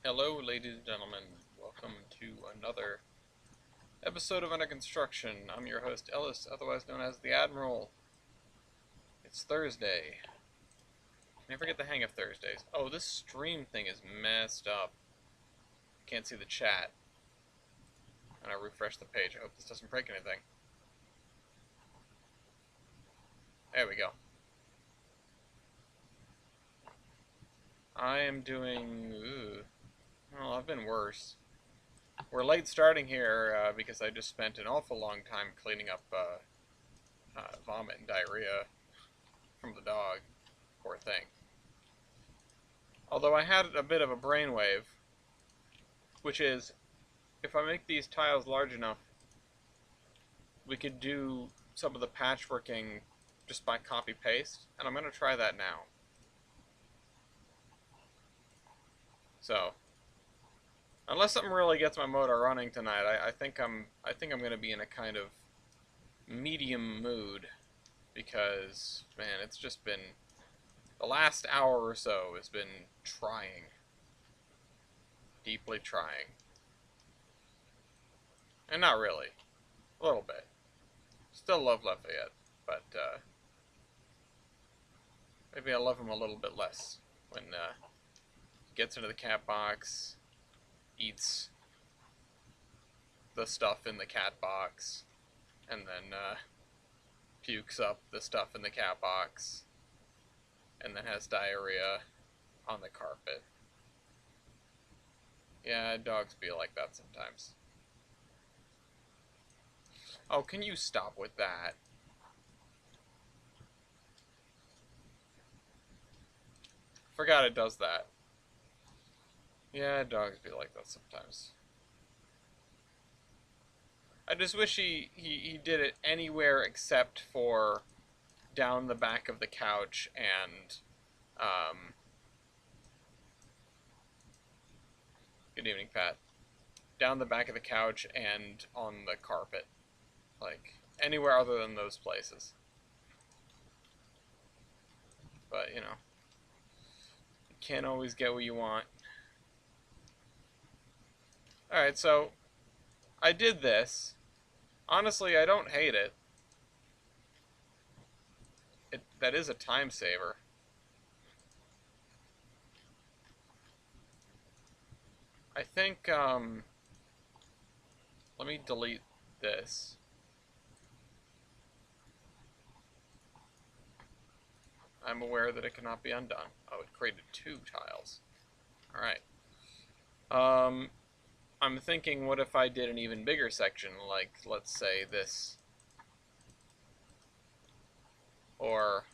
Hello, ladies and gentlemen. Welcome to another episode of Under Construction. I'm your host, Ellis, otherwise known as the Admiral. It's Thursday. Never get the hang of Thursdays. Oh, this stream thing is messed up. Can't see the chat. And I refresh the page. I hope this doesn't break anything. There we go. I am doing... Well, I've been worse. We're late starting here because I just spent an awful long time cleaning up vomit and diarrhea from the dog. Poor thing. Although I had a bit of a brainwave, which is, if I make these tiles large enough, we could do some of the patchworking just by copy-paste, and I'm going to try that now. So, unless something really gets my motor running tonight, I think I'm going to be in a kind of medium mood, because man, it's just been the last hour or so has been trying, deeply trying, and not really, a little bit. Still love Lafayette, but maybe I love him a little bit less when he gets into the cat box, eats the stuff in the cat box, and then pukes up the stuff in the cat box, and then has diarrhea on the carpet. Yeah, dogs be like that sometimes. Oh, can you stop with that? Forgot it does that. Yeah, dogs be like that sometimes. I just wish he did it anywhere except for down the back of the couch and, good evening, Pat. Down the back of the couch and on the carpet. Like, anywhere other than those places. But, you know, you can't always get what you want. Alright, so I did this. Honestly, I don't hate it. That is a time saver. I think, let me delete this. I'm aware that it cannot be undone. Oh, it created 2 tiles. Alright. I'm thinking, what if I did an even bigger section, like, let's say this. Or,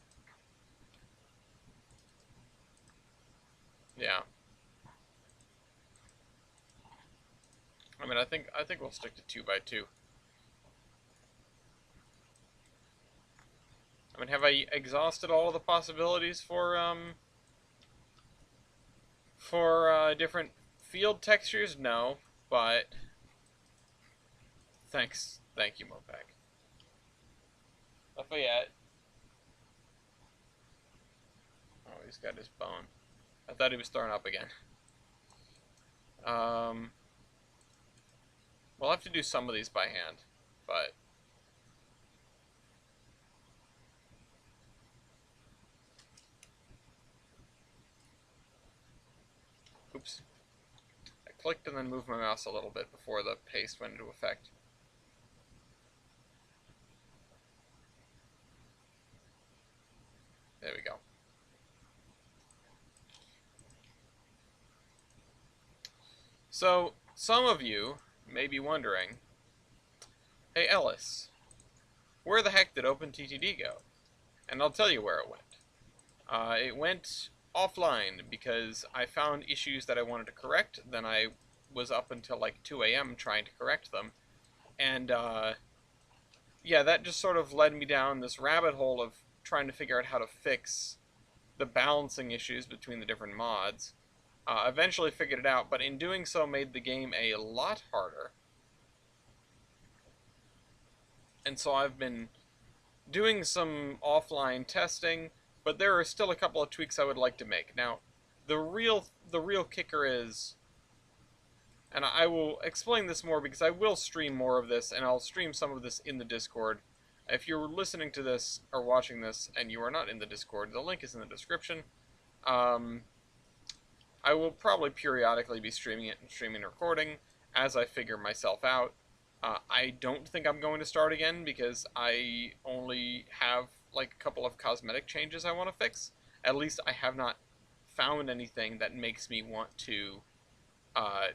yeah. I mean, I think we'll stick to 2 by 2. I mean, have I exhausted all of the possibilities for different field textures? No, but thank you, Mopac. Lafayette. Oh, he's got his bone. I thought he was throwing up again. We'll have to do some of these by hand, but oops. I clicked and then moved my mouse a little bit before the paste went into effect. There we go. So, some of you may be wondering, hey Ellis, where the heck did OpenTTD go? And I'll tell you where it went. It went offline because I found issues that I wanted to correct. Then I was up until like 2 a.m. trying to correct them. And yeah, that just sort of led me down this rabbit hole of trying to figure out how to fix the balancing issues between the different mods. Eventually figured it out, but in doing so made the game a lot harder. And so I've been doing some offline testing, but there are still a couple of tweaks I would like to make. Now, the real kicker is And I will explain this more because I will stream more of this, and I'll stream some of this in the Discord. If you're listening to this or watching this and you are not in the Discord, the link is in the description. Um, I will probably periodically be streaming it and streaming and recording as I figure myself out. I don't think I'm going to start again because I only have like a couple of cosmetic changes I want to fix. At least I have not found anything that makes me want to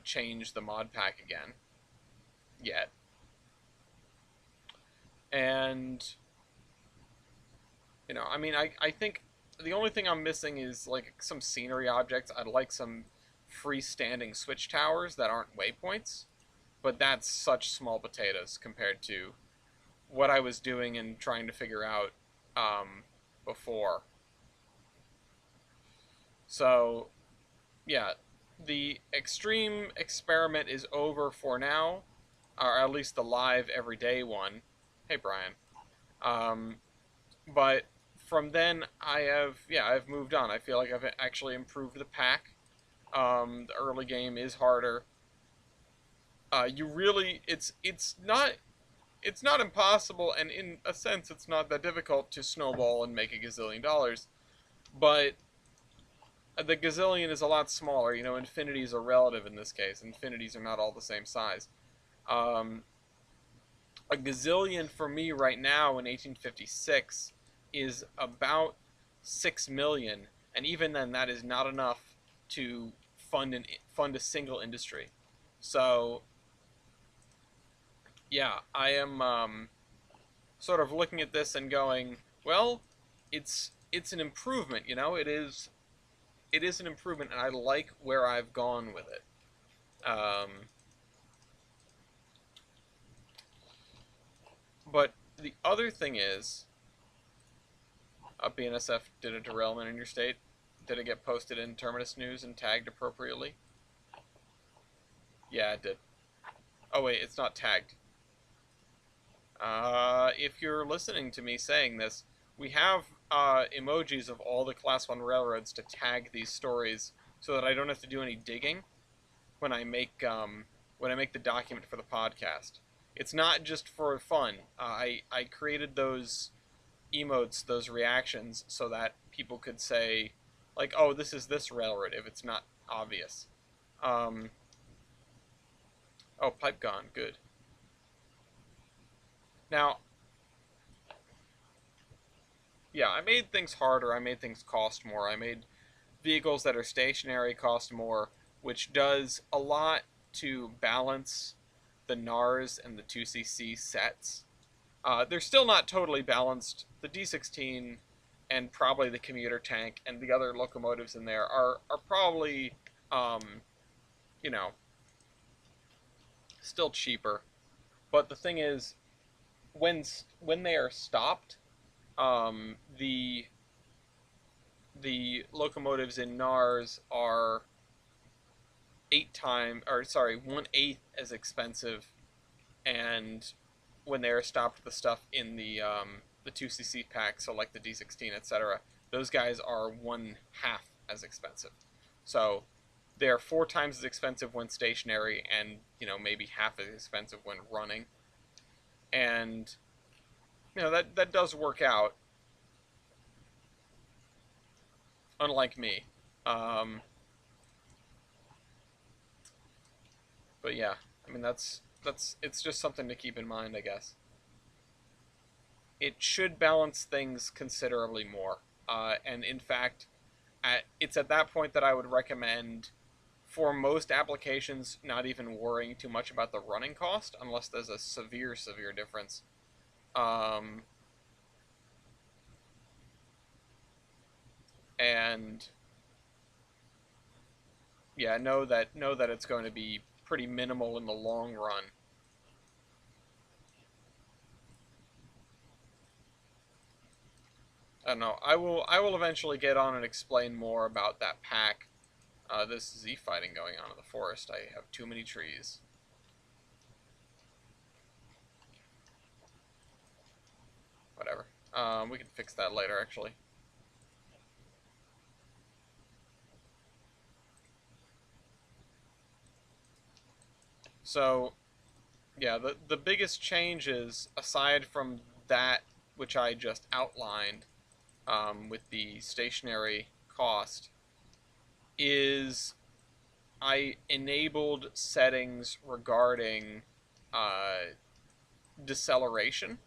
change the mod pack again yet. And, you know, I mean, I think the only thing I'm missing is like some scenery objects. I'd like some freestanding switch towers that aren't waypoints, but that's such small potatoes compared to what I was doing and trying to figure out before. So, yeah, the extreme experiment is over for now, or at least the live everyday one. Hey, Brian. Um, but from then, I've moved on. I feel like I've actually improved the pack. The early game is harder. You really, it's not impossible, and in a sense, it's not that difficult to snowball and make a gazillion dollars. But the gazillion is a lot smaller. You know, infinities are relative in this case. Infinities are not all the same size. Um, a gazillion for me right now in 1856 is about 6 million, and even then, that is not enough to fund a single industry. So yeah, I am sort of looking at this and going, well, it's an improvement. You know, it is an improvement, and I like where I've gone with it. But the other thing is, BNSF did a derailment in your state. Did it get posted in Terminus News and tagged appropriately? Yeah, it did. Oh wait, it's not tagged. If you're listening to me saying this, we have emojis of all the Class 1 railroads to tag these stories so that I don't have to do any digging when I make the document for the podcast. It's not just for fun. I created those emotes, those reactions, so that people could say, like, oh, this is this railroad, if it's not obvious. Um, oh, pipe gone, good. Now, yeah, I made things harder, I made things cost more, I made vehicles that are stationary cost more, which does a lot to balance the NARS and the 2cc sets. They're still not totally balanced. The D16 and probably the commuter tank and the other locomotives in there are probably, um, you know, still cheaper. But the thing is, when they are stopped, the locomotives in NARS are 1/8 as expensive, and when they're stopped, the stuff in the 2cc pack, so like the D16, etc., those guys are 1/2 as expensive. So they're 4 times as expensive when stationary, and you know, maybe half as expensive when running. And you know, that does work out. Unlike me. Um, but yeah, I mean, that's it's just something to keep in mind, I guess. It should balance things considerably more. And in fact, it's at that point that I would recommend, for most applications, not even worrying too much about the running cost unless there's a severe difference. Um, and yeah, know that it's going to be pretty minimal in the long run. I don't know. I will eventually get on and explain more about that pack. This Z fighting going on in the forest. I have too many trees. Whatever. We can fix that later, actually. So yeah, the biggest changes aside from that which I just outlined, with the stationary cost, is I enabled settings regarding uh, deceleration.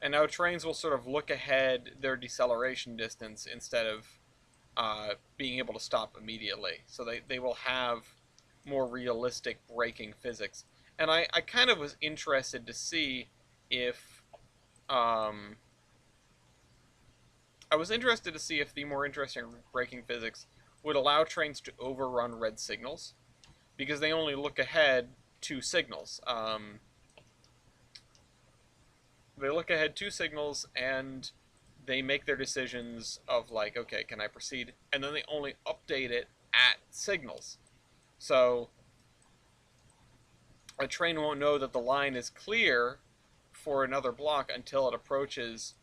And now Trainz will sort of look ahead their deceleration distance instead of being able to stop immediately. So they will have more realistic braking physics. And I kind of was interested to see if um, the more interesting braking physics would allow trains to overrun red signals, because they only look ahead two signals. They look ahead two signals and they make their decisions of like, okay, can I proceed? And then they only update it at signals. So a train won't know that the line is clear for another block until it approaches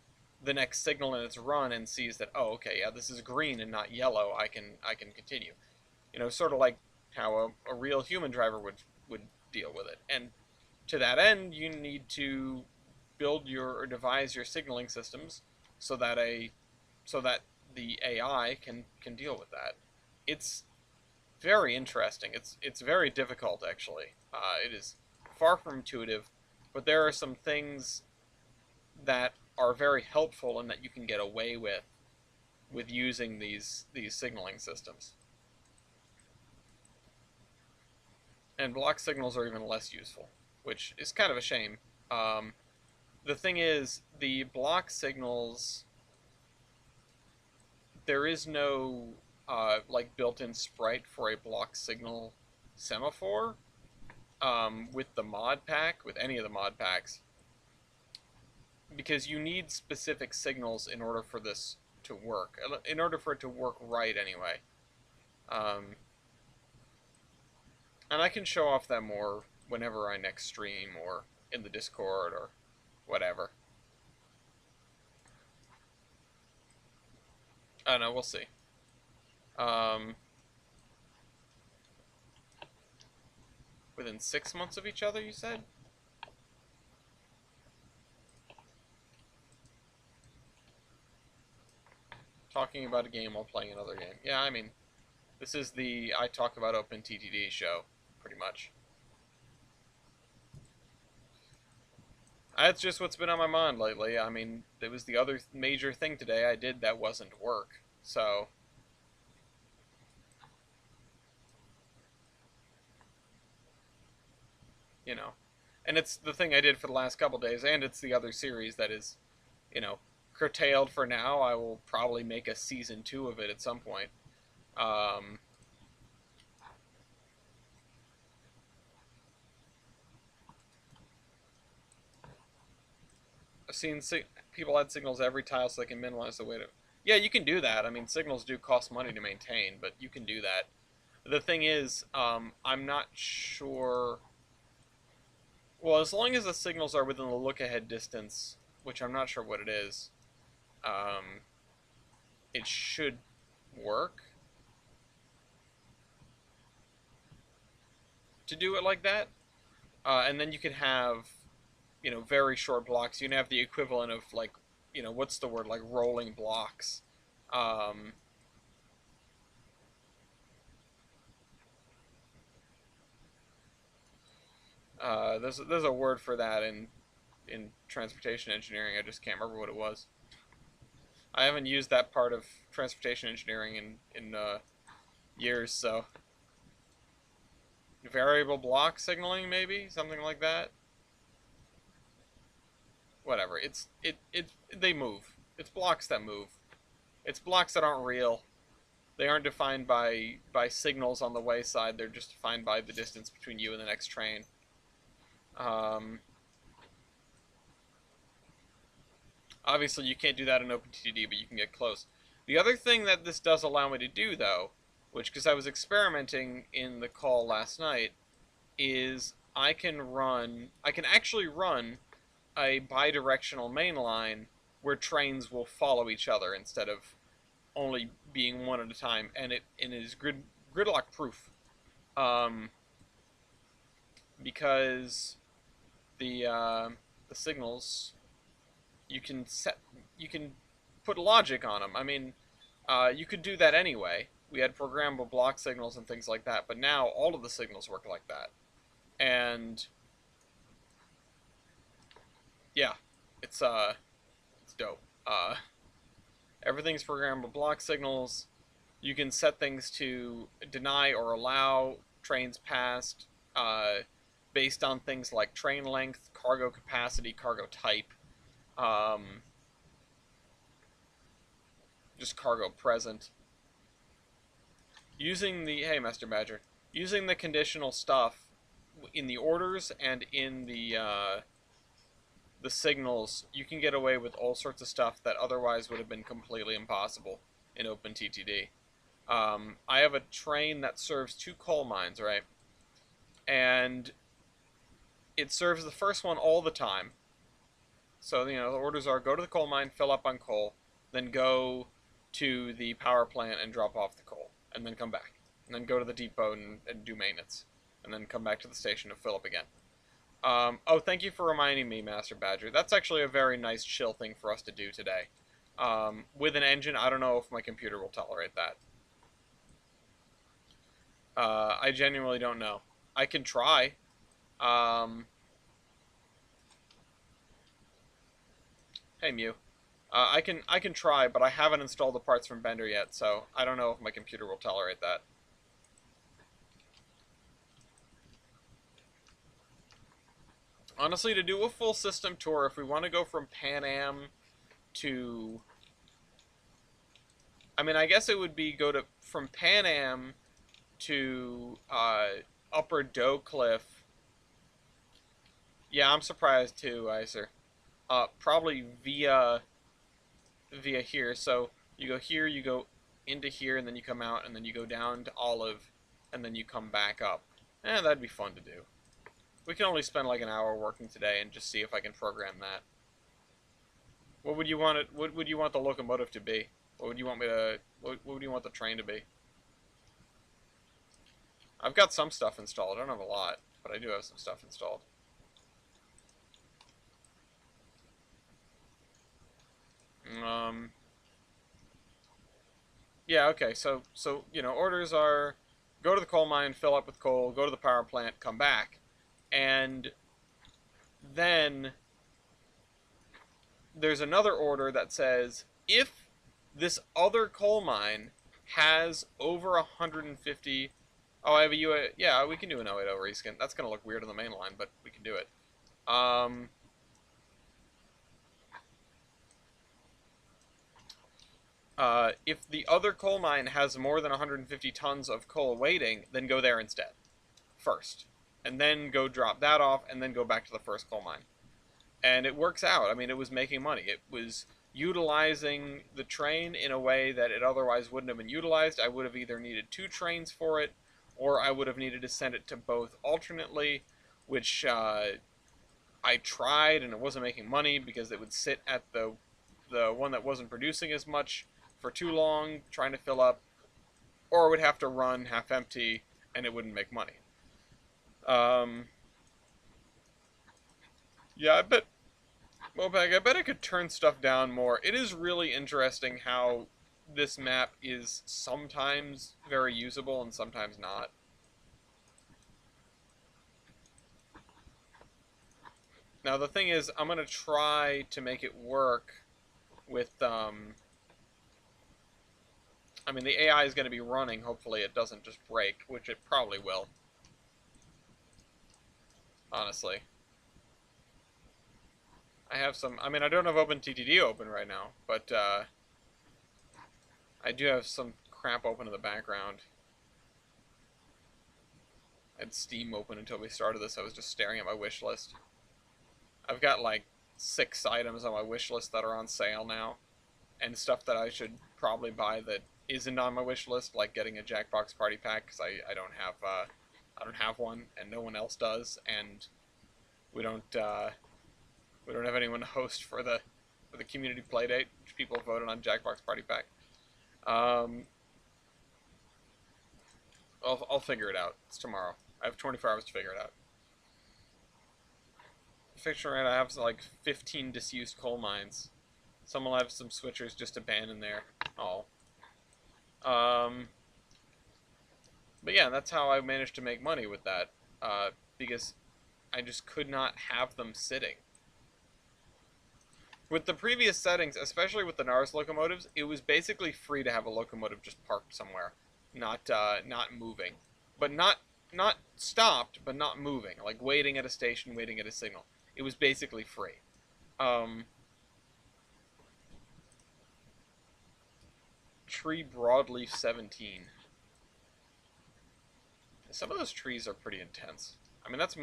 the next signal in its run and sees that, oh, okay, yeah, this is green and not yellow. I can continue. Sort of like how a real human driver would deal with it. And to that end, you need to build your or devise your signaling systems so that the AI can deal with that. It's very interesting. It's very difficult actually. It is far from intuitive, but there are some things that are very helpful and that you can get away with using these signaling systems. And block signals are even less useful, which is kind of a shame. Um, the thing is, the block signals, there is no like built-in sprite for a block signal semaphore with the mod pack, with any of the mod packs, because you need specific signals in order for this to work, in order for it to work right anyway. Um, and I can show off that more whenever I next stream or in the Discord or whatever. I don't know, we'll see. Um, within 6 months of each other, you said? Talking about a game while playing another game. Yeah, I mean, this is the I Talk About Open TTD show, pretty much. That's just what's been on my mind lately. I mean, there was the other major thing today I did that wasn't work. So, you know. And it's the thing I did for the last couple days, and it's the other series that is, curtailed for now. I will probably make a season 2 of it at some point. Um, I've seen people add signals to every tile so they can minimize the weight of. Yeah, you can do that. I mean, signals do cost money to maintain, but you can do that. The thing is, I'm not sure. Well, as long as the signals are within the look-ahead distance, which I'm not sure what it is, um, it should work to do it like that. And then you can have, very short blocks. You can have the equivalent of like, what's the word, like rolling blocks. Um, there's a word for that in transportation engineering. I just can't remember what it was. I haven't used that part of transportation engineering in years, so variable block signaling, maybe something like that. Whatever. It they move. It's blocks that move. It's blocks that aren't real. They aren't defined by signals on the wayside. They're just defined by the distance between you and the next train. Um, Obviously, you can't do that in OpenTTD, but you can get close. The other thing that this does allow me to do, though, which, because I was experimenting in the call last night, is I can actually run a bidirectional main line where trains will follow each other instead of only being one at a time, and it is gridlock proof. um, because the signals you can put logic on them. I mean, you could do that anyway. We had programmable block signals and things like that, but now all of the signals work like that. And yeah, it's dope. Everything's programmable block signals. You can set things to deny or allow trains past uh, based on things like train length, cargo capacity, cargo type, um, just cargo present. Using the hey, Master Badger, using the conditional stuff in the orders and in the signals, you can get away with all sorts of stuff that otherwise would have been completely impossible in OpenTTD. I have a train that serves 2 coal mines, right? And it serves the first one all the time. So, the orders are go to the coal mine, fill up on coal, then go to the power plant and drop off the coal, and then come back. And then go to the depot and do maintenance. And then come back to the station to fill up again. Oh, thank you for reminding me, Master Badger. That's actually a very nice chill thing for us to do today. With an engine, I don't know if my computer will tolerate that. I genuinely don't know. I can try. Um, hey, Mew. I can try, but I haven't installed the parts from Bender yet, so I don't know if my computer will tolerate that. Honestly, to do a full system tour, if we want to go from Pan Am to... I mean, I guess it would be go to from Pan Am to Upper Doe Cliff. Yeah, I'm surprised too, Iser. Probably via here. So you go here, you go into here, and then you come out, and then you go down to Olive, and then you come back up. That'd be fun to do. We can only spend like an hour working today and just see if I can program that. What would you want it? What would you want the locomotive to be? What would you want me to? What would you want the train to be? I've got some stuff installed. I don't have a lot, but I do have some stuff installed. Yeah, okay. So orders are go to the coal mine, fill up with coal, go to the power plant, come back. And then there's another order that says if this other coal mine has over 150. Oh, I have a UA. Yeah, we can do an 080 reskin. That's going to look weird on the main line, but we can do it. If the other coal mine has more than 150 tons of coal waiting, then go there instead. First. And then go drop that off, and then go back to the first coal mine. And it works out. I mean, it was making money. It was utilizing the train in a way that it otherwise wouldn't have been utilized. I would have either needed 2 trains for it, or I would have needed to send it to both alternately, which I tried, and it wasn't making money because it would sit at the one that wasn't producing as much for too long, trying to fill up, or it would have to run half empty, and it wouldn't make money. Yeah, I bet, Mopag, I bet I could turn stuff down more. It is really interesting how this map is sometimes very usable and sometimes not. Now, the thing is, I'm going to try to make it work with, I mean, the AI is going to be running. Hopefully it doesn't just break, which it probably will. Honestly. I have some, I mean, I don't have OpenTTD open right now, but I do have some crap open in the background. I had Steam open until we started this. I was just staring at my wish list. I've got like 6 items on my wish list that are on sale now, and stuff that I should probably buy that isn't on my wish list, like getting a Jackbox Party Pack, because I don't have one, and no one else does, and we don't have anyone to host for the community playdate, which people voted on Jackbox Party Pack. I'll figure it out. It's tomorrow. I have 24 hours to figure it out. Fiction right, I have like 15 disused coal mines. Some will have some switchers just abandoned there. Oh. But yeah, that's how I managed to make money with that. Because I just could not have them sitting. With the previous settings, especially with the NARS locomotives, it was basically free to have a locomotive just parked somewhere, not moving, but not stopped, but not moving, like waiting at a station, waiting at a signal. It was basically free. Tree broadleaf 17. Some of those trees are pretty intense. I mean, that's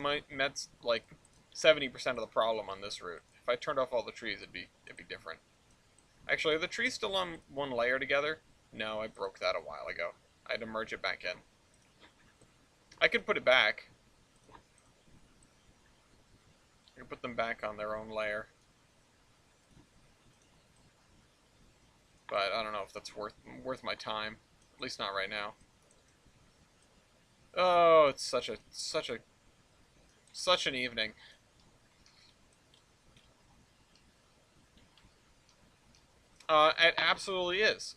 like 70% of the problem on this route. If I turned off all the trees, it'd be different. Actually, are the trees still on one layer together? No, I broke that a while ago. I had to merge it back in. I could put it back. I could put them back on their own layer. But I don't know if that's worth my time. At least not right now. Oh, it's such an evening. It absolutely is.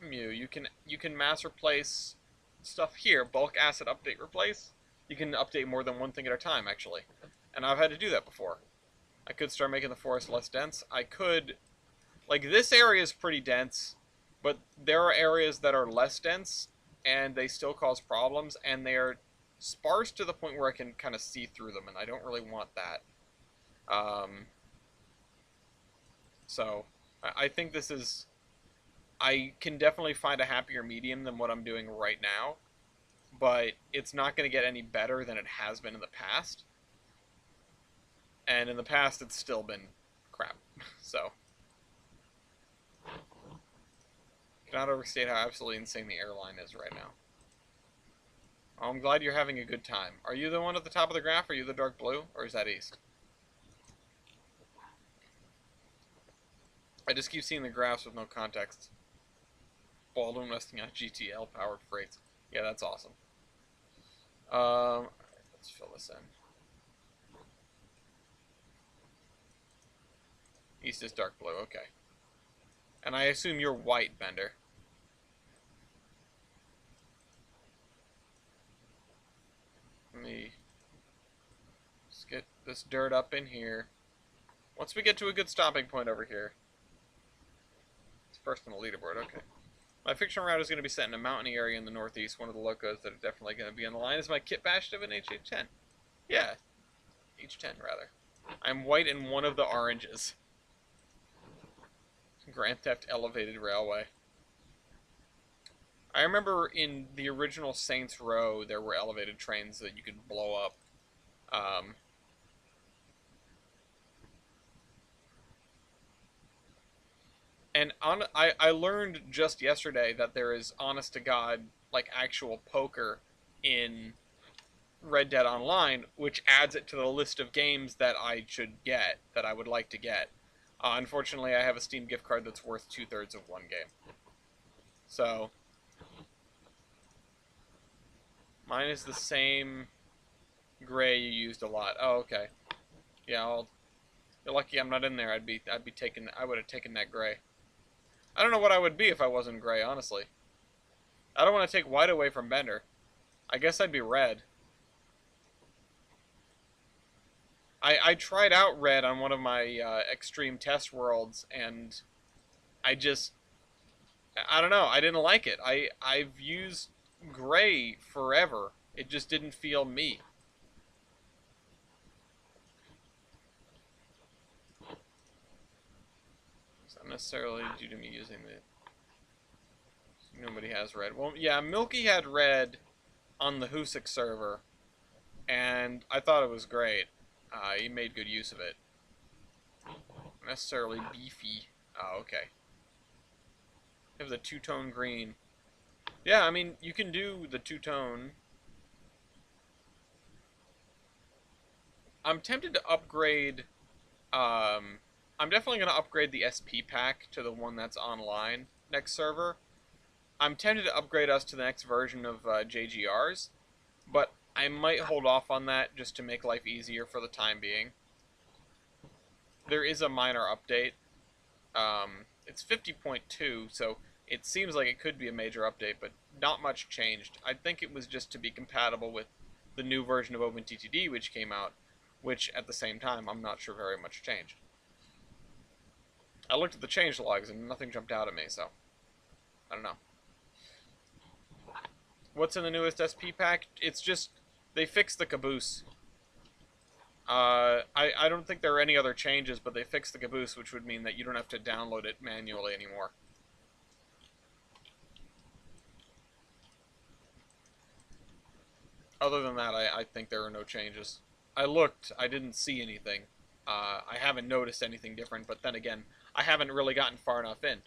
You can mass replace stuff here. Bulk asset update replace. You can update more than one thing at a time, actually. And I've had to do that before. I could start making the forest less dense. I could... Like, this area is pretty dense, but there are areas that are less dense, and they still cause problems, and they're sparse to the point where I can kind of see through them, and I don't really want that. So, I think this is... I can definitely find a happier medium than what I'm doing right now, but it's not going to get any better than it has been in the past. And in the past, it's still been crap. So, cannot overstate how absolutely insane the airline is right now. Oh, I'm glad you're having a good time. Are you the one at the top of the graph? Are you the dark blue? Or is that east? I just keep seeing the graphs with no context. Baldwin resting on GTL powered freights. Yeah, that's awesome. Let's fill this in. East is dark blue, okay. And I assume you're white, Bender. Let me just get this dirt up in here. Once we get to a good stopping point over here. It's first on the leaderboard, okay. My fiction route is going to be set in a mountainy area in the northeast. One of the locos that are definitely going to be on the line is my kit bashed of an H10. Yeah, H10 rather. I'm white in one of the oranges. Grand Theft Elevated Railway. I remember in the original Saints Row there were elevated trains that you could blow up. And I learned just yesterday that there is, honest to God, like actual poker in Red Dead Online, which adds it to the list of games that I should get, that I would like to get. Unfortunately, I have a Steam gift card that's worth 2/3 of one game. So, mine is the same gray you used a lot. Oh, okay. Yeah, you're lucky I'm not in there. I would have taken that gray. I don't know what I would be if I wasn't gray, honestly. I don't want to take white away from Bender. I guess I'd be red. I tried out red on one of my extreme test worlds, and I don't know. I didn't like it. I've used gray forever. It just didn't feel me. It's not necessarily due to me using the... Nobody has red. Well, yeah, Milky had red on the Husik server, and I thought it was great. He made good use of it. Not necessarily beefy. Oh, okay. You have the two-tone green. Yeah, I mean, you can do the two-tone. I'm tempted to upgrade... I'm definitely going to upgrade the SP pack to the one that's online next server. I'm tempted to upgrade us to the next version of JGRs, but I might hold off on that just to make life easier for the time being. There is a minor update. It's 50.2, so it seems like it could be a major update, but not much changed. I think it was just to be compatible with the new version of OpenTTD which came out, which at the same time I'm not sure very much changed. I looked at the change logs and nothing jumped out at me, so I don't know. What's in the newest SP pack? It's just they fixed the caboose. I don't think there are any other changes, but they fixed the caboose, which would mean that you don't have to download it manually anymore. Other than that, I think there are no changes. I looked, I didn't see anything. I haven't noticed anything different, but then again, I haven't really gotten far enough in.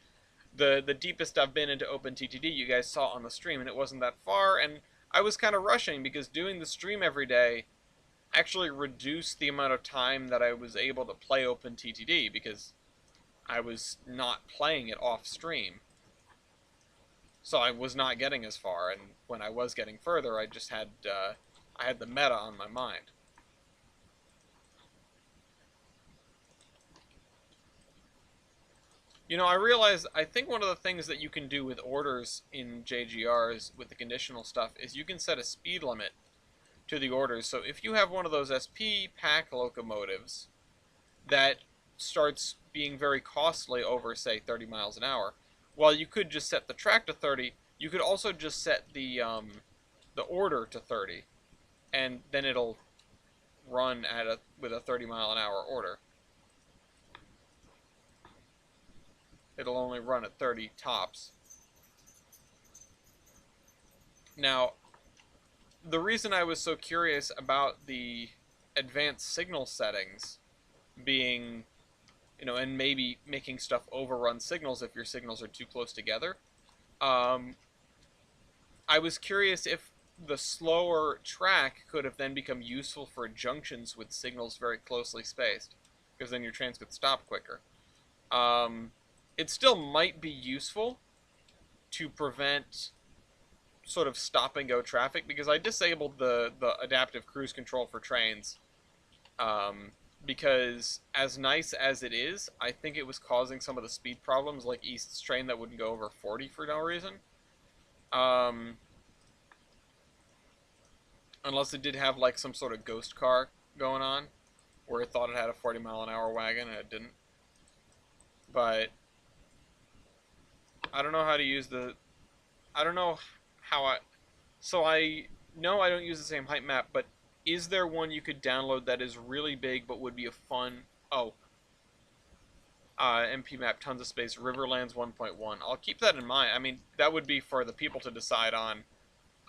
The deepest I've been into OpenTTD, you guys saw on the stream, and it wasn't that far, and I was kind of rushing because doing the stream every day actually reduced the amount of time that I was able to play OpenTTD because I was not playing it off stream. So I was not getting as far, and when I was getting further, I just had I had the meta on my mind. You know, I realized, I think one of the things that you can do with orders in JGRs with the conditional stuff is you can set a speed limit to the orders. So if you have one of those SP pack locomotives that starts being very costly over, say, 30 miles an hour, while you could just set the track to 30, you could also just set the order to 30, and then it'll run at with a 30-mile-an-hour order. It'll only run at 30 tops. Now, the reason I was so curious about the advanced signal settings being, you know, and maybe making stuff overrun signals if your signals are too close together, I was curious if the slower track could have then become useful for junctions with signals very closely spaced, because then your trains could stop quicker. It still might be useful to prevent sort of stop-and-go traffic, because I disabled the adaptive cruise control for trains, because as nice as it is, I think it was causing some of the speed problems, like East's train that wouldn't go over 40 for no reason. Unless it did have like some sort of ghost car going on, where it thought it had a 40-mile-an-hour wagon and it didn't. But I don't know how to use the... I don't know how I... So I know I don't use the same height map, but is there one you could download that is really big but would be a fun... Oh. MP map, tons of space, Riverlands 1.1. I'll keep that in mind. I mean, that would be for the people to decide on.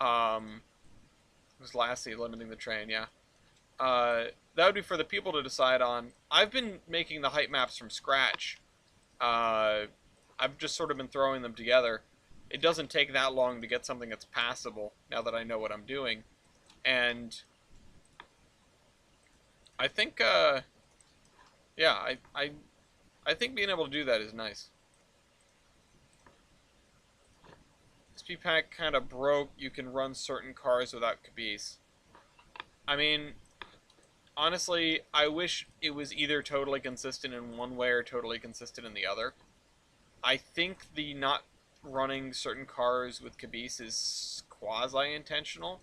It was Lassie limiting the train, yeah. That would be for the people to decide on. I've been making the height maps from scratch. I've just sort of been throwing them together. It doesn't take that long to get something that's passable, now that I know what I'm doing. And I think, yeah, I think being able to do that is nice. SP pack kind of broke. You can run certain cars without caboose. I mean, honestly, I wish it was either totally consistent in one way or totally consistent in the other. I think the not running certain cars with caboose is quasi-intentional.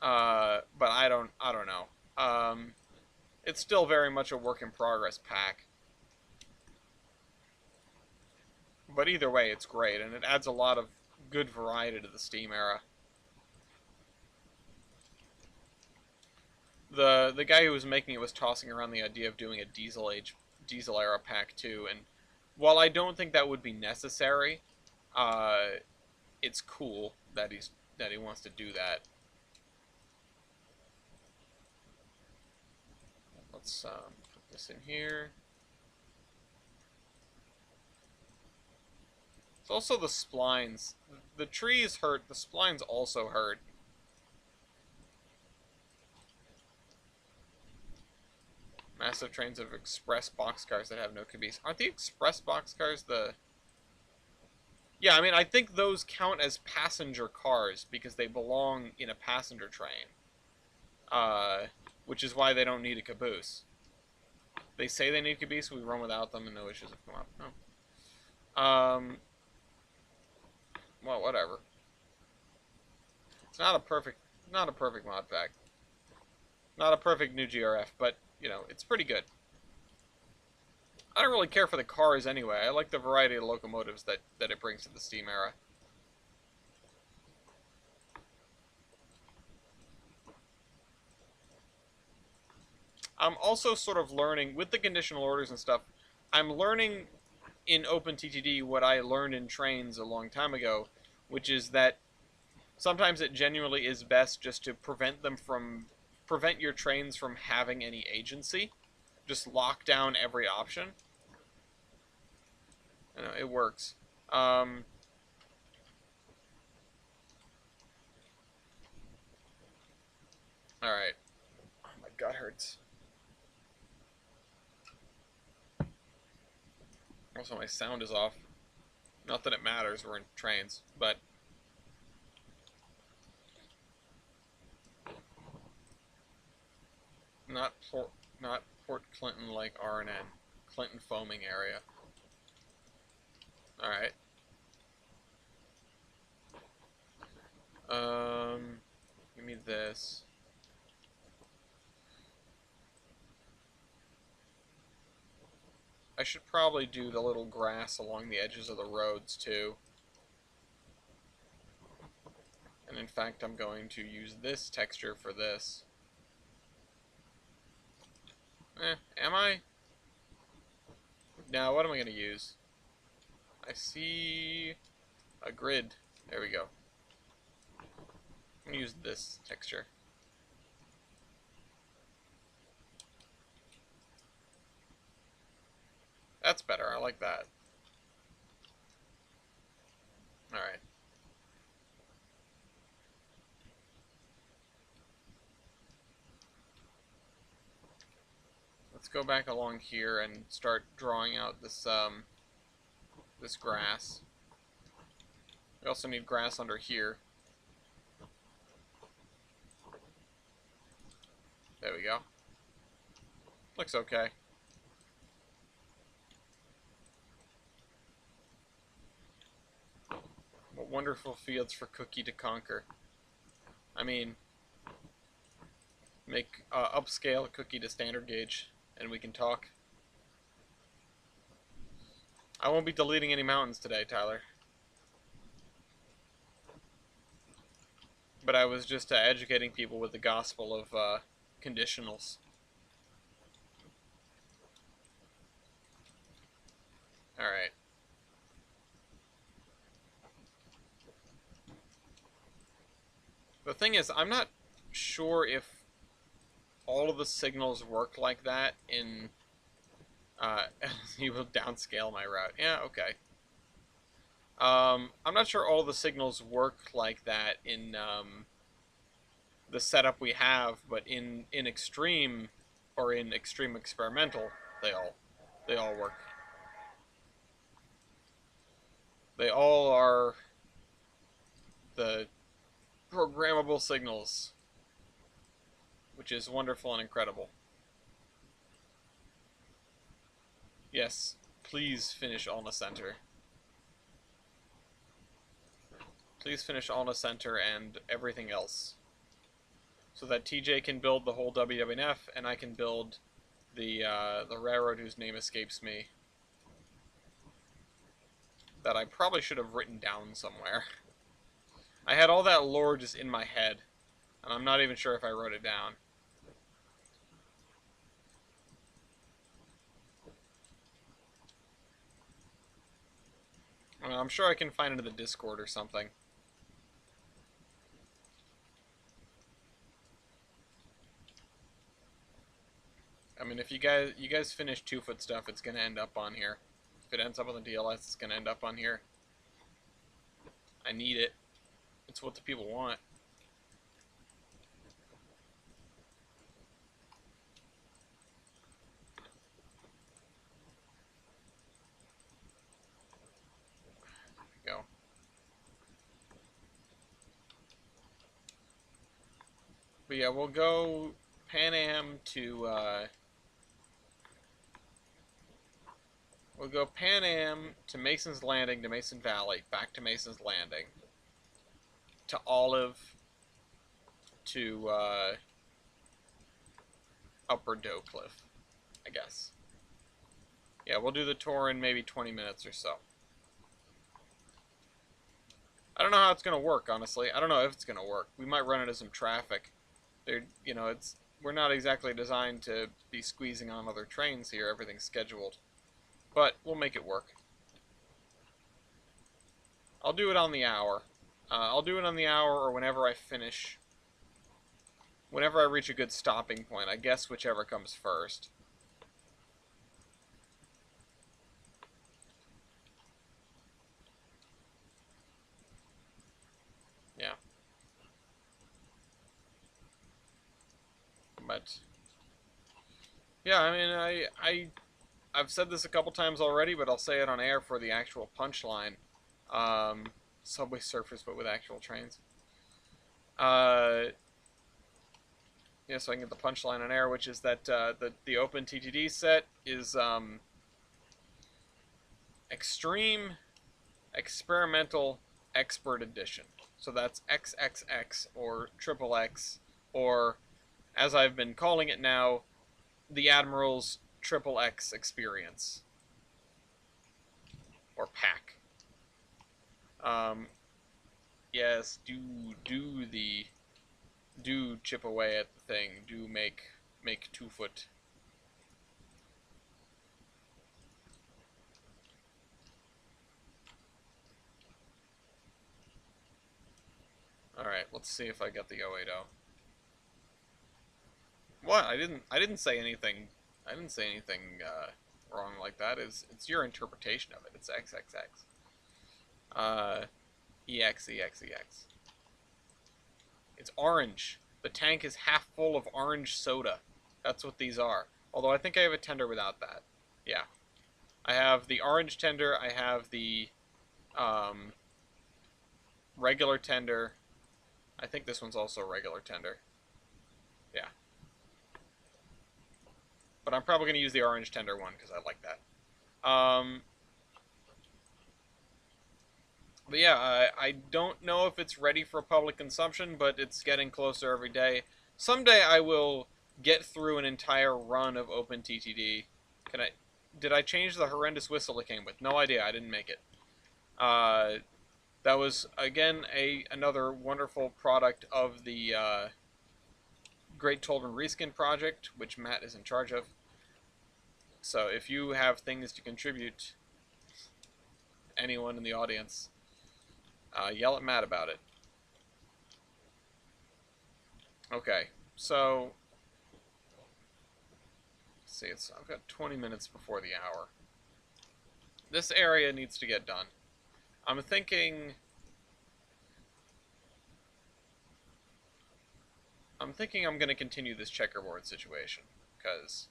But I don't know. It's still very much a work in progress pack. But either way, it's great, and it adds a lot of good variety to the Steam era. The guy who was making it was tossing around the idea of doing a diesel era pack too, and while I don't think that would be necessary, it's cool that he wants to do that. Let's put this in here. It's also the splines. The trees hurt, the splines also hurt. Massive trains of express boxcars that have no caboose. Aren't the express boxcars the... Yeah, I mean, I think those count as passenger cars because they belong in a passenger train. Uh, which is why they don't need a caboose. They say they need a caboose, we run without them, and no issues have come up. No. Well, whatever. It's not a perfect mod pack. Not a perfect new GRF, but, you know, it's pretty good. I don't really care for the cars anyway. I like the variety of locomotives that it brings to the Steam era. I'm also sort of learning, with the conditional orders and stuff, I'm learning in OpenTTD what I learned in Trainz a long time ago, which is that sometimes it genuinely is best just to prevent your trains from having any agency. Just lock down every option. You know, it works. Um, all right. Oh, my gut hurts. Also, my sound is off. Not that it matters. We're in Trainz, but not Port Clinton like RNN. Clinton foaming area. All right. Give me this. I should probably do the little grass along the edges of the roads too. And in fact, I'm going to use this texture for this. Am I? Now, what am I going to use? I see a grid. There we go. I'm going to use this texture. That's better. I like that. Alright. Let's go back along here and start drawing out this grass. We also need grass under here. There we go. Looks okay. What wonderful fields for Cookie to conquer. I mean, make upscale Cookie to standard gauge, and we can talk. I won't be deleting any mountains today, Tyler. But I was just educating people with the gospel of conditionals. Alright. The thing is, I'm not sure if all of the signals work like that in... you will downscale my route. Yeah, okay. I'm not sure all the signals work like that in the setup we have, but in extreme or in extreme experimental, they all work. They all are the programmable signals, which is wonderful and incredible. Yes, please finish Alna Center. Please finish Alna Center and everything else. So that TJ can build the whole WWF, and I can build the railroad whose name escapes me. That I probably should have written down somewhere. I had all that lore just in my head, and I'm not even sure if I wrote it down. I mean, I'm sure I can find it in the Discord or something. I mean, if you guys finish 2-foot stuff, it's gonna end up on here. If it ends up on the DLS, it's gonna end up on here. I need it. It's what the people want. There we go. But yeah, we'll go Pan Am to, we'll go Pan Am to Mason's Landing, to Mason Valley, back to Mason's Landing, to Olive, to, Upper Doe Cliff, I guess. Yeah, we'll do the tour in maybe 20 minutes or so. I don't know how it's going to work, honestly. I don't know if it's going to work. We might run into some traffic. You know, we're not exactly designed to be squeezing on other trains here. Everything's scheduled. But we'll make it work. I'll do it on the hour. I'll do it on the hour or whenever I finish. Whenever I reach a good stopping point. I guess whichever comes first. Yeah. But yeah, I mean, I've said this a couple times already, but I'll say it on air for the actual punchline. Subway Surfers, but with actual trains. Yeah, so I can get the punchline on air, which is that the Open TTD set is Extreme Experimental Expert Edition. So that's XXX or Triple X, or as I've been calling it now, the Admiral's Triple X Experience or pack. Yes, do chip away at the thing. Do make 2 foot. All right, let's see if I get the 080. What? I didn't say anything. I didn't say anything wrong like that. It's your interpretation of it. It's XXX. EX EX EX. It's orange. The tank is half full of orange soda. That's what these are. Although I think I have a tender without that. Yeah. I have the orange tender. I have the regular tender. I think this one's also regular tender. Yeah. But I'm probably going to use the orange tender one because I like that. But yeah, I don't know if it's ready for public consumption, but it's getting closer every day. Someday I will get through an entire run of OpenTTD. Did I change the horrendous whistle it came with? No idea, I didn't make it. That was, again, another wonderful product of the Great Toldron Reskin project, which Matt is in charge of. So if you have things to contribute, anyone in the audience, yell at Matt about it. Okay, so let's see, I've got 20 minutes before the hour. This area needs to get done. I'm thinking I'm going to continue this checkerboard situation, because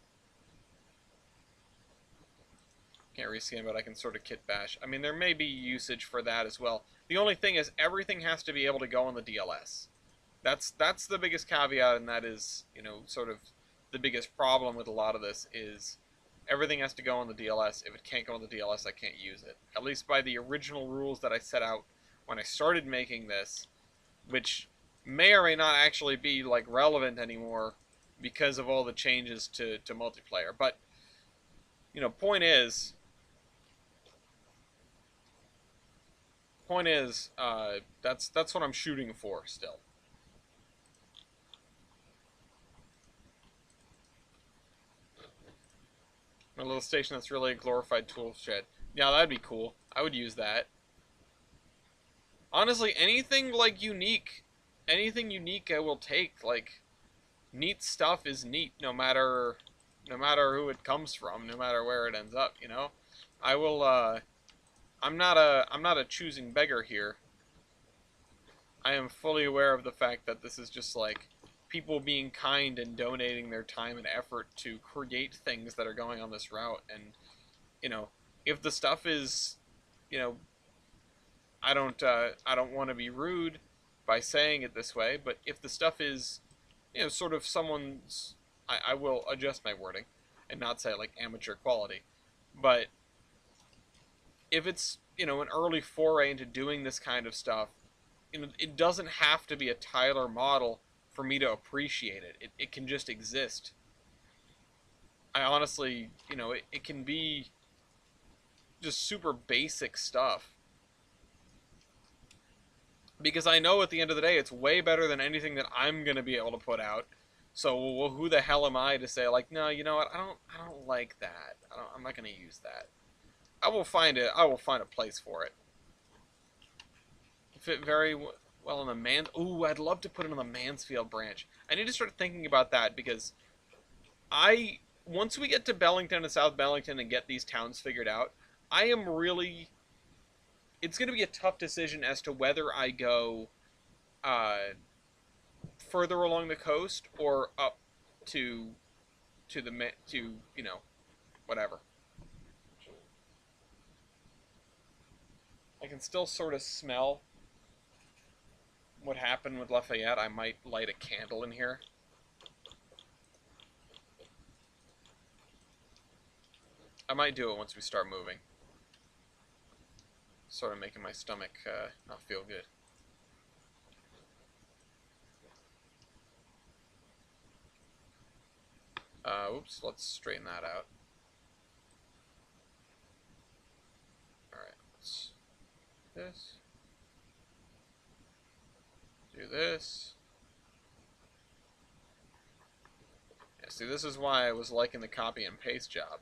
can't reskin, but I can sort of kit bash. I mean, there may be usage for that as well. The only thing is, everything has to be able to go on the DLS. That's the biggest caveat, and that is, you know, sort of the biggest problem with a lot of this is everything has to go on the DLS. If it can't go on the DLS, I can't use it. At least by the original rules that I set out when I started making this, which may or may not actually be like relevant anymore because of all the changes to multiplayer. But you know, point is, that's what I'm shooting for still. A little station that's really a glorified tool shed. Yeah, that'd be cool. I would use that. Honestly, anything like anything unique I will take. Like, neat stuff is neat no matter who it comes from, no matter where it ends up, you know? I will I'm not a choosing beggar here. I am fully aware of the fact that this is just like people being kind and donating their time and effort to create things that are going on this route. And you know, if the stuff is, you know, I don't want to be rude by saying it this way, but if the stuff is sort of someone's. I will adjust my wording and not say like amateur quality, but if it's an early foray into doing this kind of stuff, it doesn't have to be a Tyler model for me to appreciate it. It can just exist. I honestly, it can be just super basic stuff. Because I know at the end of the day, it's way better than anything that I'm gonna be able to put out. So well, who the hell am I to say like, no, you know what? I don't like that. I'm not gonna use that. I will find it. I will find a place for it. Fit very well in the man. Ooh, I'd love to put it on the Mansfield branch. I need to start thinking about that because I once we get to Bellington and South Bellington and get these towns figured out, I am really. It's going to be a tough decision as to whether I go uh, further along the coast or up to whatever. I can still sort of smell what happened with Lafayette. I might light a candle in here. I might do it once we start moving. Sort of making my stomach not feel good. Oops, let's straighten that out. Alright, let's do this. Do this. Yeah, see, this is why I was liking the copy and paste job.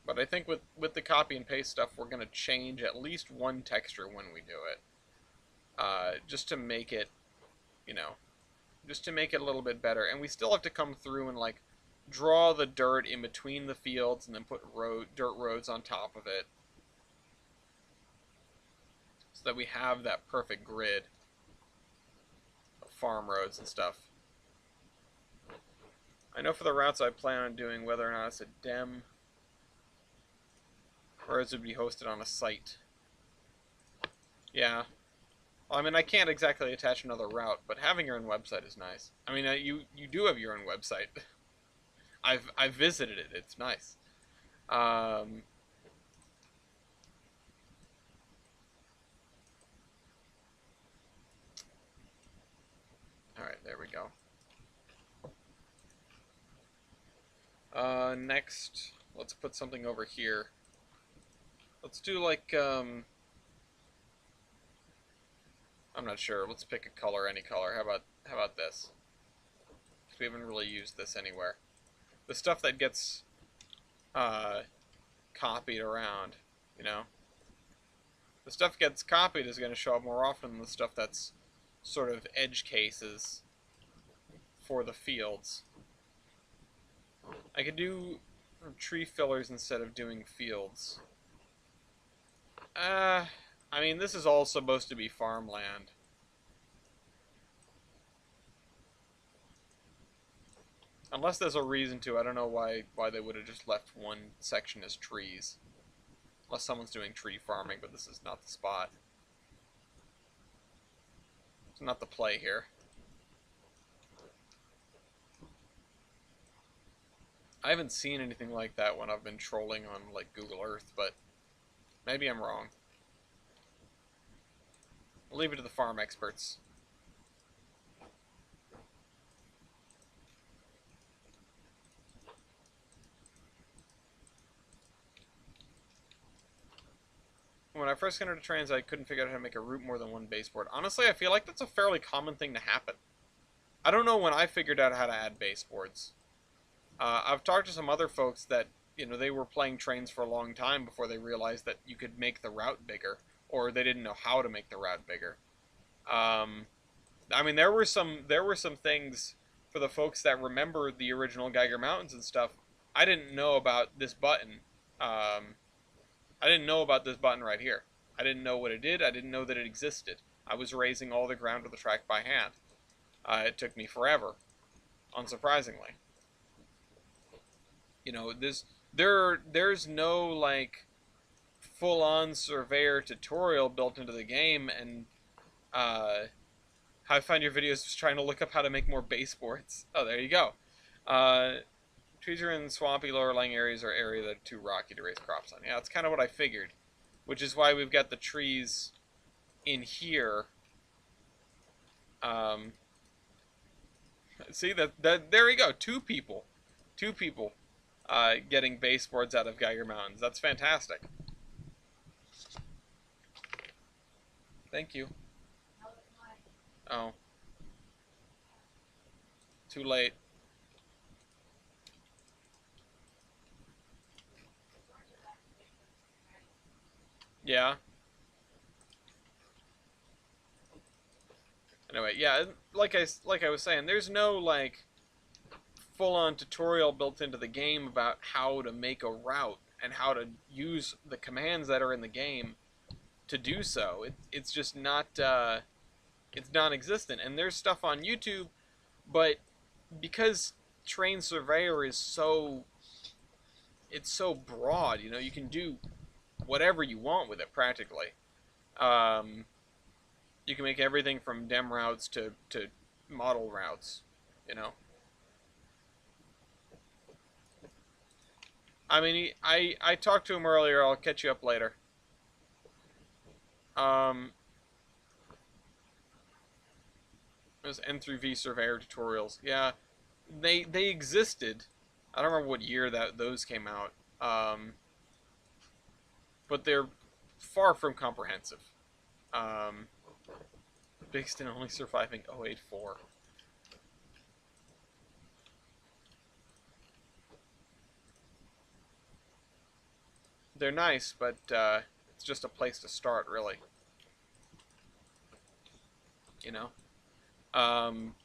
But I think with the copy and paste stuff, we're going to change at least one texture when we do it. Just to make it, just to make it a little bit better. And we still have to come through and, like, draw the dirt in between the fields and then put dirt roads on top of it. So that we have that perfect grid of farm roads and stuff. I know for the routes I plan on doing, whether or not it's a dem or it would be hosted on a site. Yeah. Well, I mean, I can't exactly attach another route, but having your own website is nice. I mean, you do have your own website. I've visited it. It's nice. All right, there we go. Next, let's put something over here. Let's do like I'm not sure. Let's pick a color, any color. How about this? Because we haven't really used this anywhere. The stuff that gets copied around, the stuff gets copied is going to show up more often than the stuff that's sort of edge cases for the fields. I could do tree fillers instead of doing fields. I mean, this is all supposed to be farmland. Unless there's a reason to, I don't know why they would have just left one section as trees. Unless someone's doing tree farming, but this is not the spot. It's not the play here. I haven't seen anything like that when I've been trolling on, like, Google Earth, but maybe I'm wrong. I'll leave it to the farm experts. When I first entered Trainz, I couldn't figure out how to make a route more than one baseboard. Honestly, I feel like that's a fairly common thing to happen. I don't know when I figured out how to add baseboards. I've talked to some other folks that, they were playing Trainz for a long time before they realized that you could make the route bigger, or they didn't know how to make the route bigger. I mean, there were some things for the folks that remember the original Geiger Mountains and stuff. I didn't know about this button. I didn't know about this button right here. I didn't know what it did. I didn't know that it existed. I was raising all the ground of the track by hand. It took me forever, unsurprisingly. There's no, like, full-on surveyor tutorial built into the game, and How I found your videos was trying to look up how to make more baseboards. Oh, there you go. Uh, Trees are in swampy lower lying areas or area that are too rocky to raise crops on. Yeah, that's kind of what I figured. Which is why we've got the trees in here. Um, See that there we go. Two people, getting baseboards out of Geiger Mountains. That's fantastic. Thank you. Oh, too late. Yeah. Anyway, yeah. Like I was saying, there's no like full-on tutorial built into the game about how to make a route and how to use the commands that are in the game to do so. It's just not it's non-existent. And there's stuff on YouTube, but because Train Surveyor is so broad, you know, you can do whatever you want with it practically. Um, you can make everything from dem routes to model routes, you know. I mean, I talked to him earlier. I'll catch you up later. Um, Those N3V Surveyor tutorials. Yeah, they existed. I don't remember what year that those came out. But they're far from comprehensive. Um, Bigston only surviving 084. They're nice, but it's just a place to start, really. You know? Um,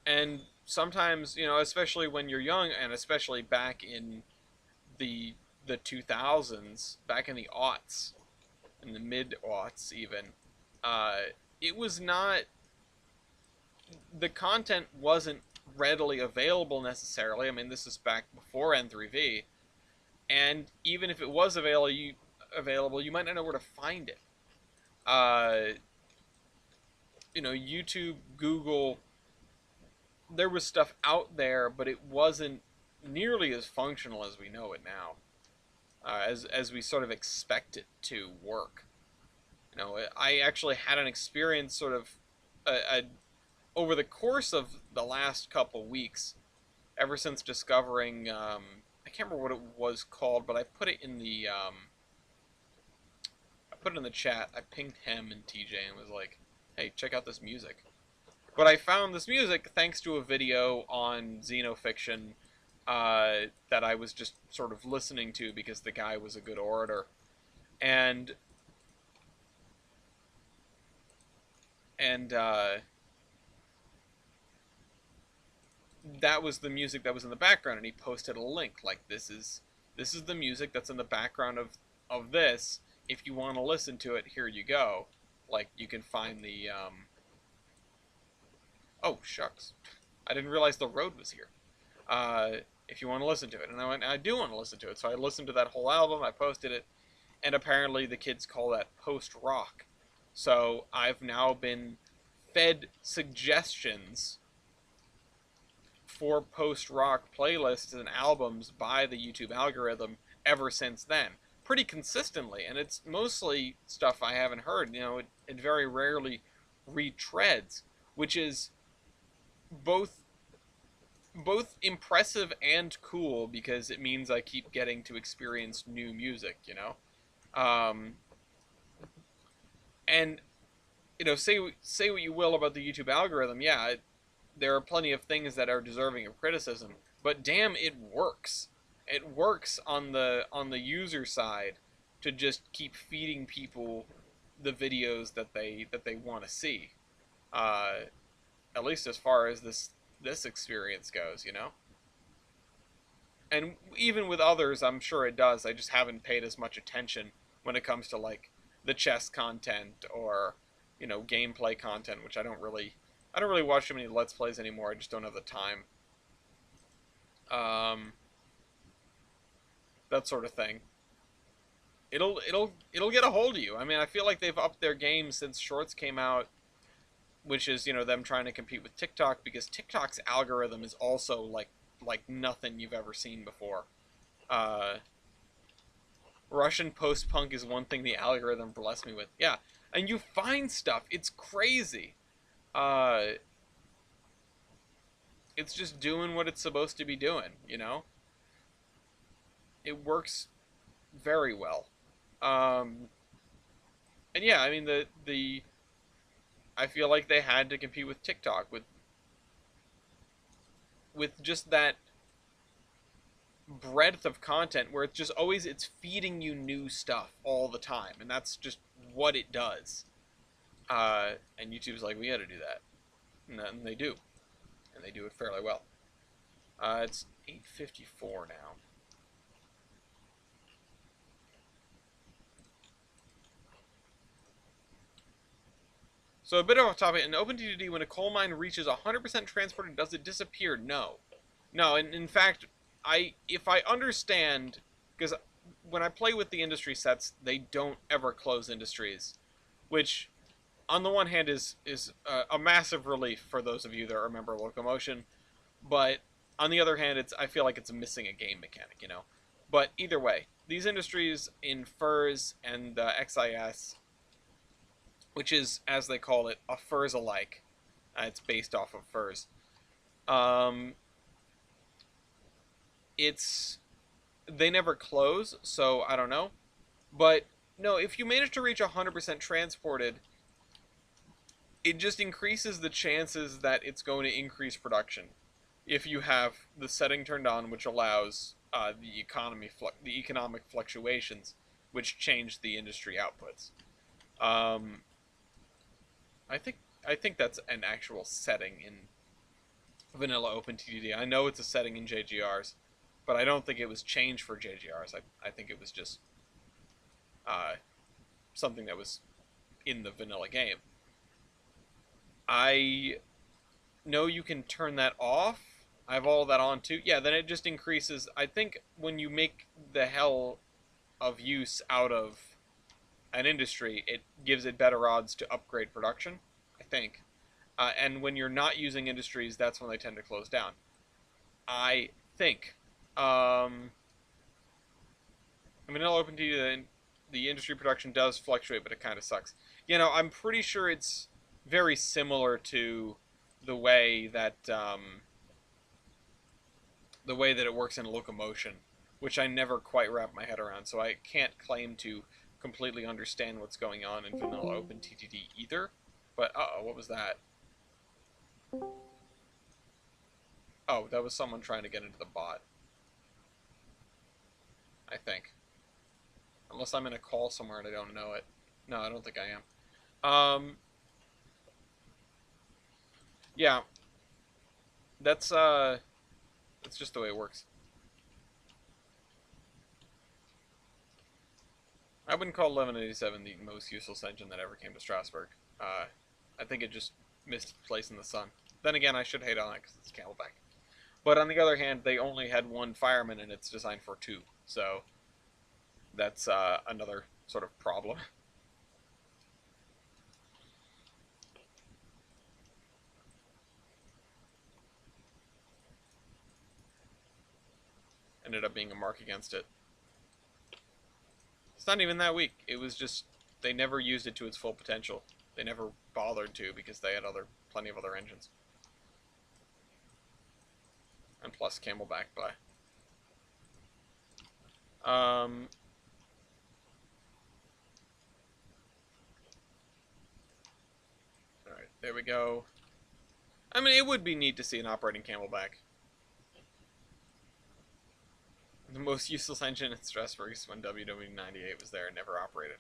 and sometimes, you know, especially when you're young, and especially back in the the 2000s, back in the aughts, in the mid aughts even, uh, it was not the content wasn't readily available necessarily. I mean, this is back before N3V, and even if it was available, you might not know where to find it. Uh, you know, YouTube, Google, there was stuff out there, but it wasn't nearly as functional as we know it now, as we sort of expect it to work. You know, I actually had an experience sort of a over the course of the last couple weeks, ever since discovering, I can't remember what it was called, but I put it in the chat. I pinged him and TJ and was like, "Hey, check out this music." But I found this music thanks to a video on Xenofiction that I was just sort of listening to because the guy was a good orator, and and that was the music that was in the background, and he posted a link like, this is the music that's in the background of this. If you want to listen to it, here you go. Like, you can find the oh shucks, I didn't realize the road was here. If you want to listen to it, and I went, I do want to listen to it, so I listened to that whole album. I posted it, and apparently the kids call that post rock. So I've now been fed suggestions for post-rock playlists and albums by the YouTube algorithm ever since then, pretty consistently, and it's mostly stuff I haven't heard. You know, it very rarely retreads, which is both impressive and cool because it means I keep getting to experience new music. You know, and you know, say what you will about the YouTube algorithm. Yeah, there are plenty of things that are deserving of criticism, but damn, it works. It works on the user side to just keep feeding people the videos that they want to see. Uh, at least as far as this experience goes, you know. And even with others, I'm sure it does. I just haven't paid as much attention when it comes to like the chess content or gameplay content, which I don't really watch too many Let's Plays anymore. I just don't have the time. Um, that sort of thing. It'll get a hold of you. I mean, I feel like they've upped their game since Shorts came out. which is, you know, them trying to compete with TikTok, because TikTok's algorithm is also like nothing you've ever seen before. Uh, Russian post-punk is one thing the algorithm blessed me with. Yeah, and you find stuff. It's crazy. Uh, it's just doing what it's supposed to be doing, you know? It works very well. Um, and yeah, I mean the I feel like they had to compete with TikTok with just that breadth of content where it's just always it's feeding you new stuff all the time, and that's just what it does. And YouTube's like, we got to do that, and they do, and they do it fairly well. It's 8:54 now. So a bit off topic. In OpenTTD, when a coal mine reaches 100% transported, does it disappear? No, no. And in fact, if I understand, because when I play with the industry sets, they don't ever close industries, which on the one hand is a massive relief for those of you that remember locomotion, but on the other hand, I feel like it's missing a game mechanic, you know. But either way, these industries in FURS and XIS, which is, as they call it, a FURS alike. It's based off of FURS. Um, they never close, so I don't know. But no, if you manage to reach 100% transported, it just increases the chances that it's going to increase production if you have the setting turned on, which allows the economic fluctuations, which change the industry outputs. Um, I think that's an actual setting in vanilla OpenTTD. I know it's a setting in JGRs, but I don't think it was changed for JGRs. I think it was just uh, something that was in the vanilla game. I know you can turn that off. I have all that on too. Yeah, then it just increases. I think when you make the hell of use out of an industry, it gives it better odds to upgrade production, I think. And when you're not using industries, that's when they tend to close down, I think. I mean, it'll open to you the industry production does fluctuate, but it kind of sucks. You know, I'm pretty sure it's very similar to the way that it works in locomotion, which I never quite wrap my head around. So I can't claim to completely understand what's going on in vanilla OpenTTD either. But uh-oh, what was that? Oh, that was someone trying to get into the bot, I think. Unless I'm in a call somewhere and I don't know it. No, I don't think I am. Yeah. That's just the way it works. I wouldn't call 1187 the most useless engine that ever came to Strasbourg. I think it just missed its place in the sun. Then again, I should hate on it because it's Camelback. But on the other hand, they only had one fireman and it's designed for two. So that's another sort of problem. Ended up being a mark against it. It's not even that weak. It was just they never used it to its full potential. They never bothered to because they had plenty of other engines. And plus Camelback by. Alright, there we go. I mean, it would be neat to see an operating Camelback. The most useless engine in Strasbourg is when WW98 was there and never operated.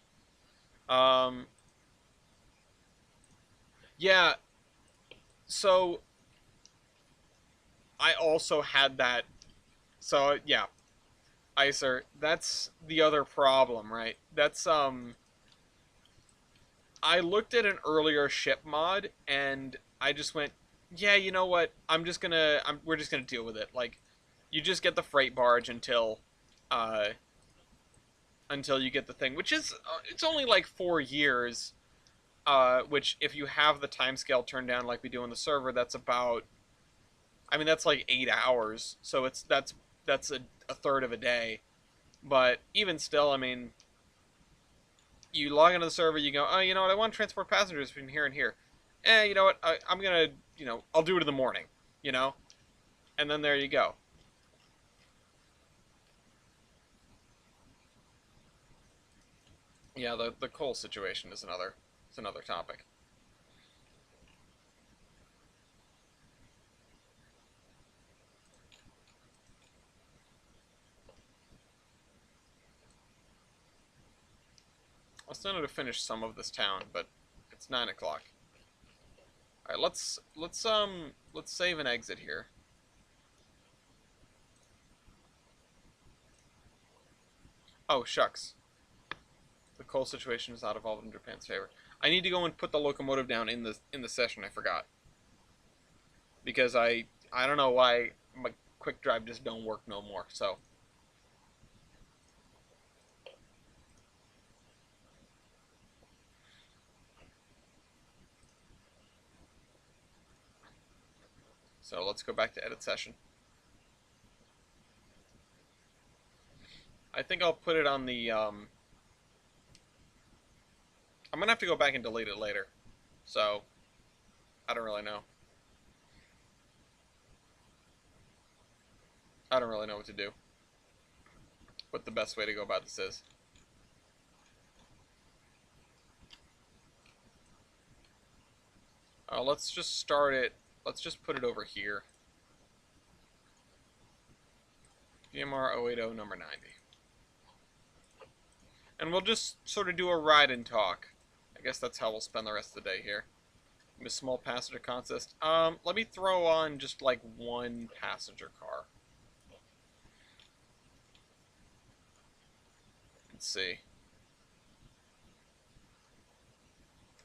Yeah, so I also had that. So yeah, ICER. That's the other problem, right? That's I looked at an earlier ship mod and I just went, yeah, you know what? We're just gonna deal with it. Like, you just get the freight barge until you get the thing, which is it's only like 4 years, which if you have the timescale turned down like we do on the server, that's about, I mean, that's like 8 hours. So that's a third of a day. But even still, I mean, you log into the server, you go, oh, you know what, I want to transport passengers from here and here. You know what, I'm gonna, I'll do it in the morning, you know, and then there you go. Yeah, the coal situation is another topic. I still need to finish some of this town, but it's 9 o'clock. All right, let's save and exit here. Oh shucks, the coal situation is not evolved in Japan's favor. I need to go and put the locomotive down in the session. I forgot because I don't know why my quick drive just don't work no more. So let's go back to edit session. I think I'll put it on the I'm gonna have to go back and delete it later. So I don't really know. I don't really know what to do. What the best way to go about this is. Let's just start it. Let's just put it over here. VMR 080 number 90. And we'll just sort of do a ride and talk. I guess that's how we'll spend the rest of the day here. A small passenger consist. Let me throw on just like one passenger car. Let's see.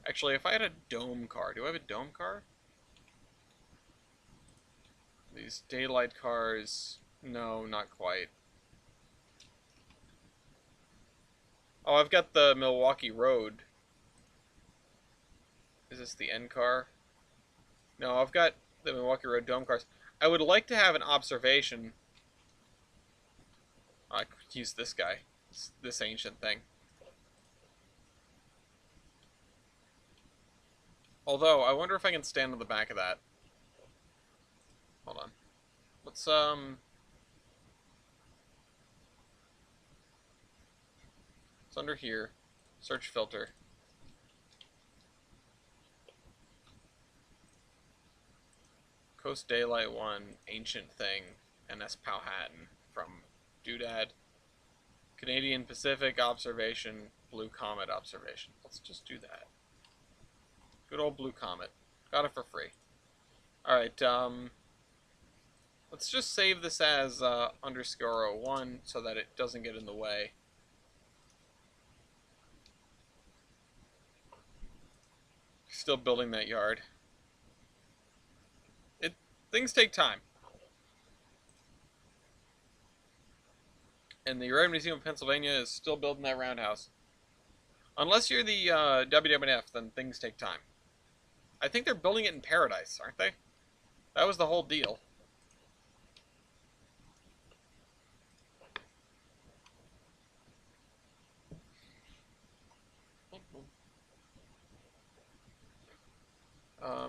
Actually, if I had a dome car, do I have a dome car? These daylight cars, no, not quite. Oh, I've got the Milwaukee Road. Is this the end car? No, I've got the Milwaukee Road dome cars. I would like to have an observation. I could use this guy, this ancient thing. Although, I wonder if I can stand on the back of that. Hold on. Let's, it's under here. Search filter. Coast Daylight 1, Ancient Thing, NS Powhatan from Doodad. Canadian Pacific Observation, Blue Comet Observation. Let's just do that. Good old Blue Comet. Got it for free. Alright, let's just save this as underscore 01 so that it doesn't get in the way. Still building that yard. Things take time. And the Railroad Museum of Pennsylvania is still building that roundhouse. Unless you're the WWF, then things take time. I think they're building it in Paradise, aren't they? That was the whole deal.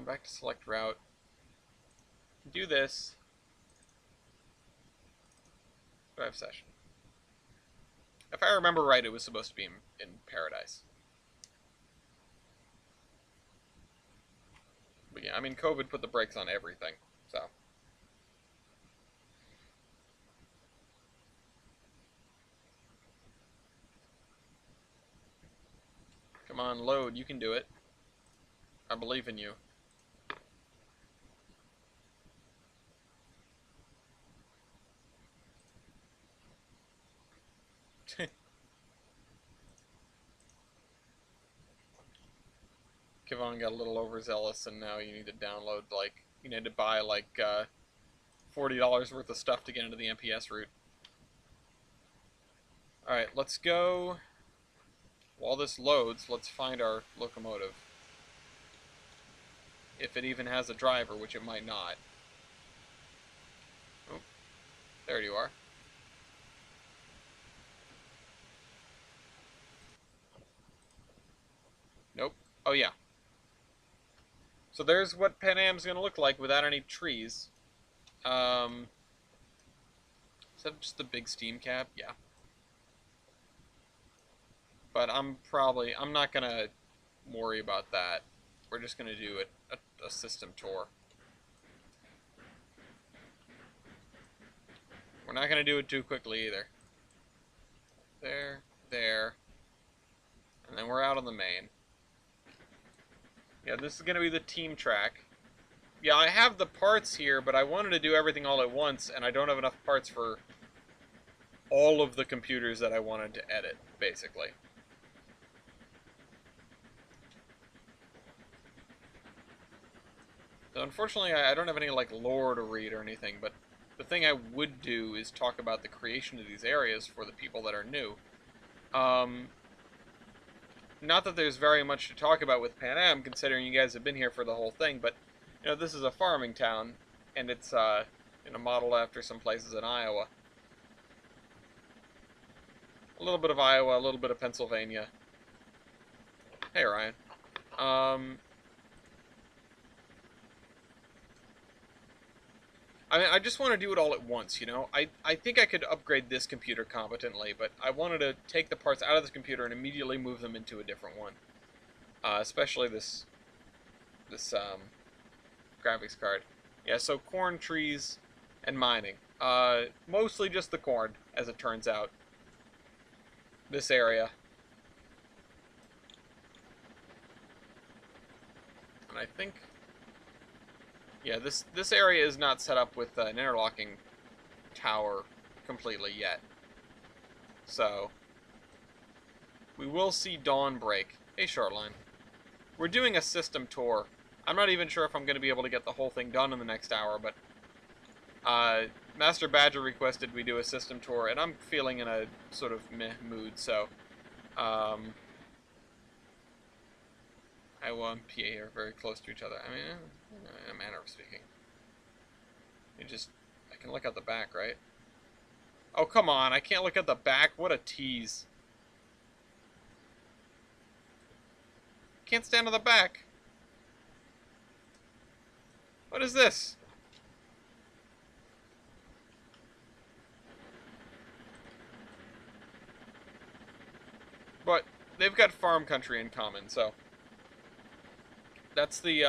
Back to select route. Do this. Drive session. If I remember right, it was supposed to be in Paradise. But yeah, I mean, COVID put the brakes on everything, so. Come on, load. You can do it. I believe in you. Kevon got a little overzealous, and now you need to download, like, you need to buy, like, $40 worth of stuff to get into the MPS route. Alright, let's go. While this loads, let's find our locomotive. if it even has a driver, which it might not. Oh, there you are. Nope. Oh, yeah. So there's what Pan Am's going to look like without any trees. Is that just the big steam cap? Yeah. But I'm not going to worry about that. We're just going to do a system tour. We're not going to do it too quickly either. There. And then we're out on the main. Yeah, this is going to be the team track. Yeah, I have the parts here, but I wanted to do everything all at once, and I don't have enough parts for all of the computers that I wanted to edit, basically. So unfortunately, I don't have any, like, lore to read or anything, but the thing I would do is talk about the creation of these areas for the people that are new. Not that there's very much to talk about with Pan Am, considering you guys have been here for the whole thing, but, you know, this is a farming town, and it's, you know, modeled after some places in Iowa. A little bit of Iowa, a little bit of Pennsylvania. Hey, Ryan. I mean, I just want to do it all at once, you know? I think I could upgrade this computer competently, but I wanted to take the parts out of this computer and immediately move them into a different one. Especially this graphics card. Yeah, so corn, trees, and mining. Mostly just the corn, as it turns out. This area. And I think... Yeah, this area is not set up with an interlocking tower completely yet. So, we will see dawn break. Hey, Shortline. We're doing a system tour. I'm not even sure if I'm going to be able to get the whole thing done in the next hour, but Master Badger requested we do a system tour, and I'm feeling in a sort of meh mood, so Iowa and PA are very close to each other. I mean, in a manner of speaking. I can look at the back, right? Oh, come on, I can't look at the back. What a tease. Can't stand on the back. What is this? But they've got farm country in common, so that's the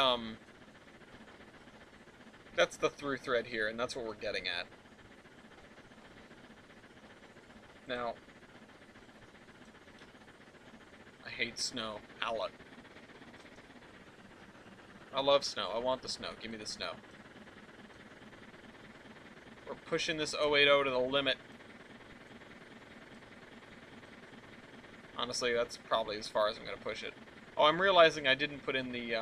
through thread here, and that's what we're getting at. Now, I hate snow. Owl. I love snow. I want the snow. Give me the snow. We're pushing this 080 to the limit. Honestly, that's probably as far as I'm going to push it. Oh, I'm realizing I didn't put in the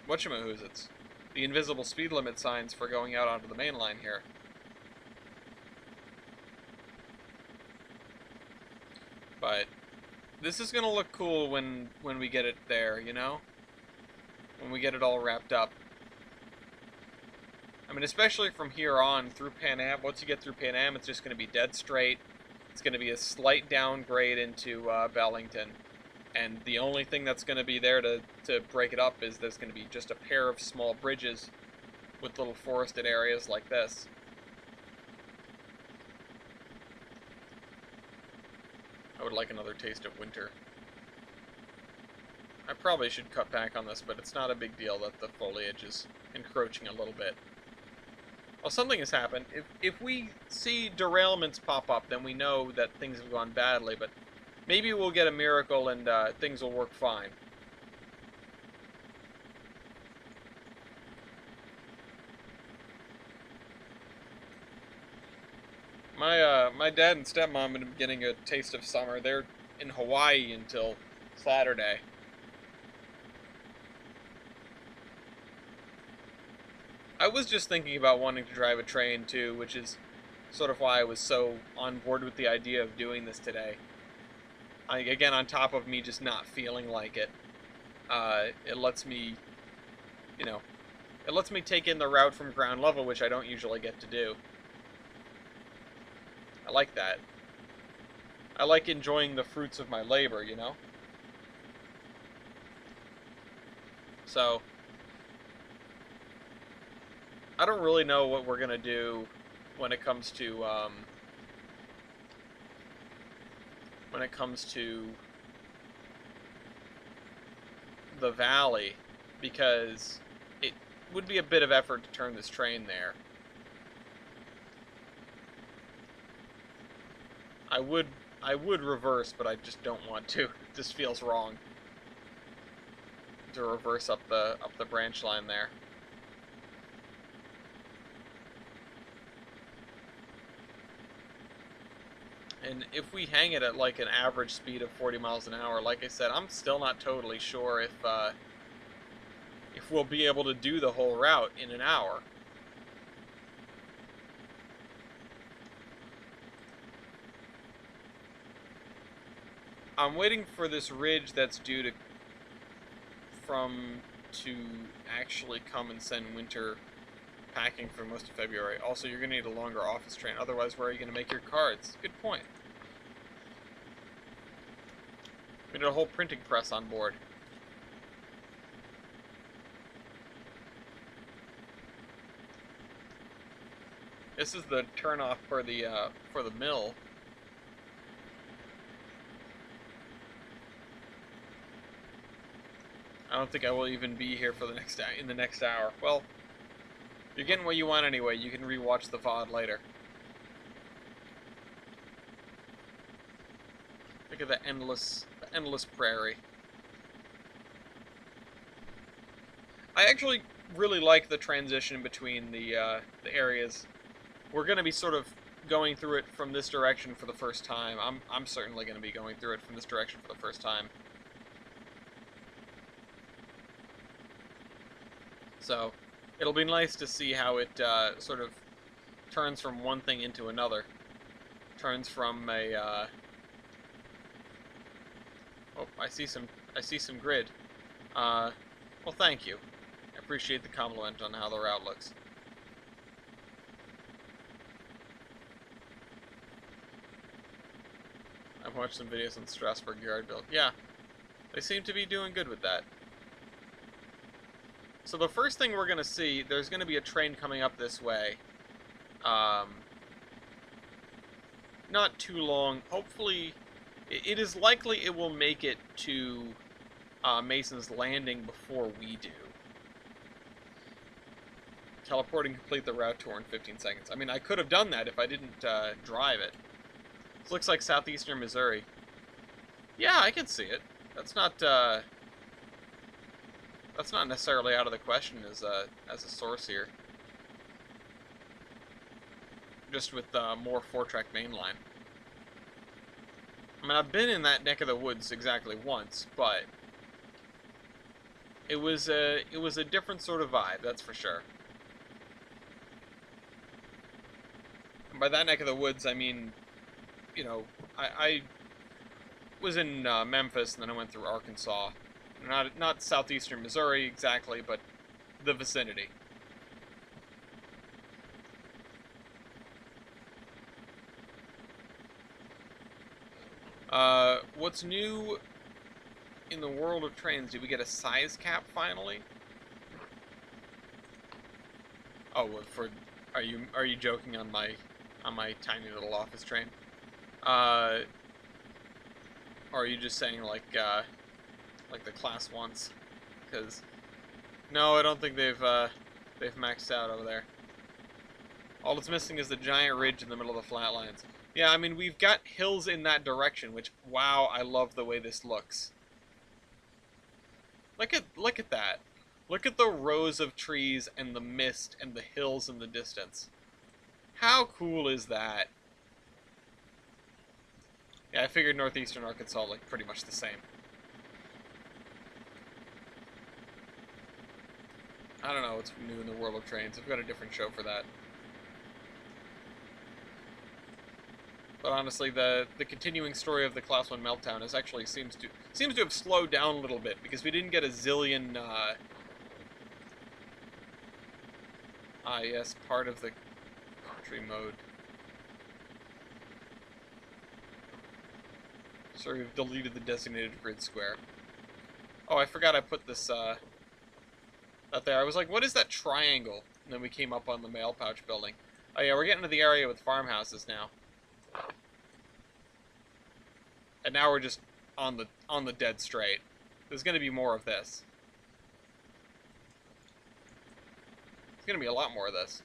whatchamahoots, the invisible speed limit signs for going out onto the main line here. But this is going to look cool when we get it there, you know? When we get it all wrapped up. I mean, especially from here on through Pan Am. Once you get through Pan Am, it's just going to be dead straight. It's going to be a slight downgrade into Bellington. And the only thing that's going to be there to break it up is there's going to be just a pair of small bridges with little forested areas like this. I would like another taste of winter. I probably should cut back on this, but it's not a big deal that the foliage is encroaching a little bit. Well, something has happened. If we see derailments pop up, then we know that things have gone badly, but maybe we'll get a miracle and things will work fine. My dad and stepmom have been getting a taste of summer. They're in Hawaii until Saturday. I was just thinking about wanting to drive a train too, which is sort of why I was so on board with the idea of doing this today. Again, on top of me just not feeling like it. It lets me, you know, it lets me take in the route from ground level, which I don't usually get to do. I like that. I like enjoying the fruits of my labor, you know? So, I don't really know what we're gonna do when it comes to, when it comes to the valley, because it would be a bit of effort to turn this train there. I would reverse, but I just don't want to. It just feels wrong to reverse up the branch line there. And if we hang it at like an average speed of 40 miles an hour, like I said, I'm still not totally sure if we'll be able to do the whole route in an hour. I'm waiting for this ridge that's due to actually come and send winter packing for most of February. Also, you're going to need a longer office train. Otherwise, where are you going to make your cards? Good point. We need a whole printing press on board. This is the turnoff for the mill. I don't think I will even be here for in the next hour. Well, you're getting what you want anyway. You can rewatch the VOD later. Look at the endless prairie. I actually really like the transition between the areas. We're going to be sort of going through it from this direction for the first time. I'm certainly going to be going through it from this direction for the first time. So, it'll be nice to see how it sort of turns from one thing into another. Turns from a oh, I see some grid. Well, thank you. I appreciate the compliment on how the route looks. I've watched some videos on Strasbourg yard build. Yeah, they seem to be doing good with that. So the first thing we're going to see, there's going to be a train coming up this way. Not too long. Hopefully, it is likely it will make it to Mason's Landing before we do. Teleporting complete the route tour in 15 seconds. I mean, I could have done that if I didn't drive it. This looks like southeastern Missouri. Yeah, I can see it. That's not necessarily out of the question as a source here. Just with more 4-track mainline. I mean, I've been in that neck of the woods exactly once, but it was a different sort of vibe, that's for sure. And by that neck of the woods, I mean, you know, I was in Memphis, and then I went through Arkansas. Not southeastern Missouri exactly, but the vicinity. What's new in the world of trains? Did we get a size cap finally? Oh, are you joking on my tiny little office train? Or are you just saying like the class ones? Because no, I don't think they've maxed out over there. All it's missing is the giant ridge in the middle of the flatlines. Yeah, I mean, we've got hills in that direction, which, wow, I love the way this looks. Look at that. Look at the rows of trees and the mist and the hills in the distance. How cool is that? Yeah, I figured northeastern Arkansas looked pretty much the same. I don't know what's new in the world of trains. I've got a different show for that. But honestly, the continuing story of the Class 1 meltdown is actually seems to have slowed down a little bit because we didn't get a zillion yes, part of the country mode. So we've deleted the designated grid square. Oh, I forgot I put this out there. I was like, what is that triangle? And then we came up on the mail pouch building. Oh yeah, we're getting to the area with farmhouses now. And now we're just on the dead straight. There's gonna be more of this. There's gonna be a lot more of this.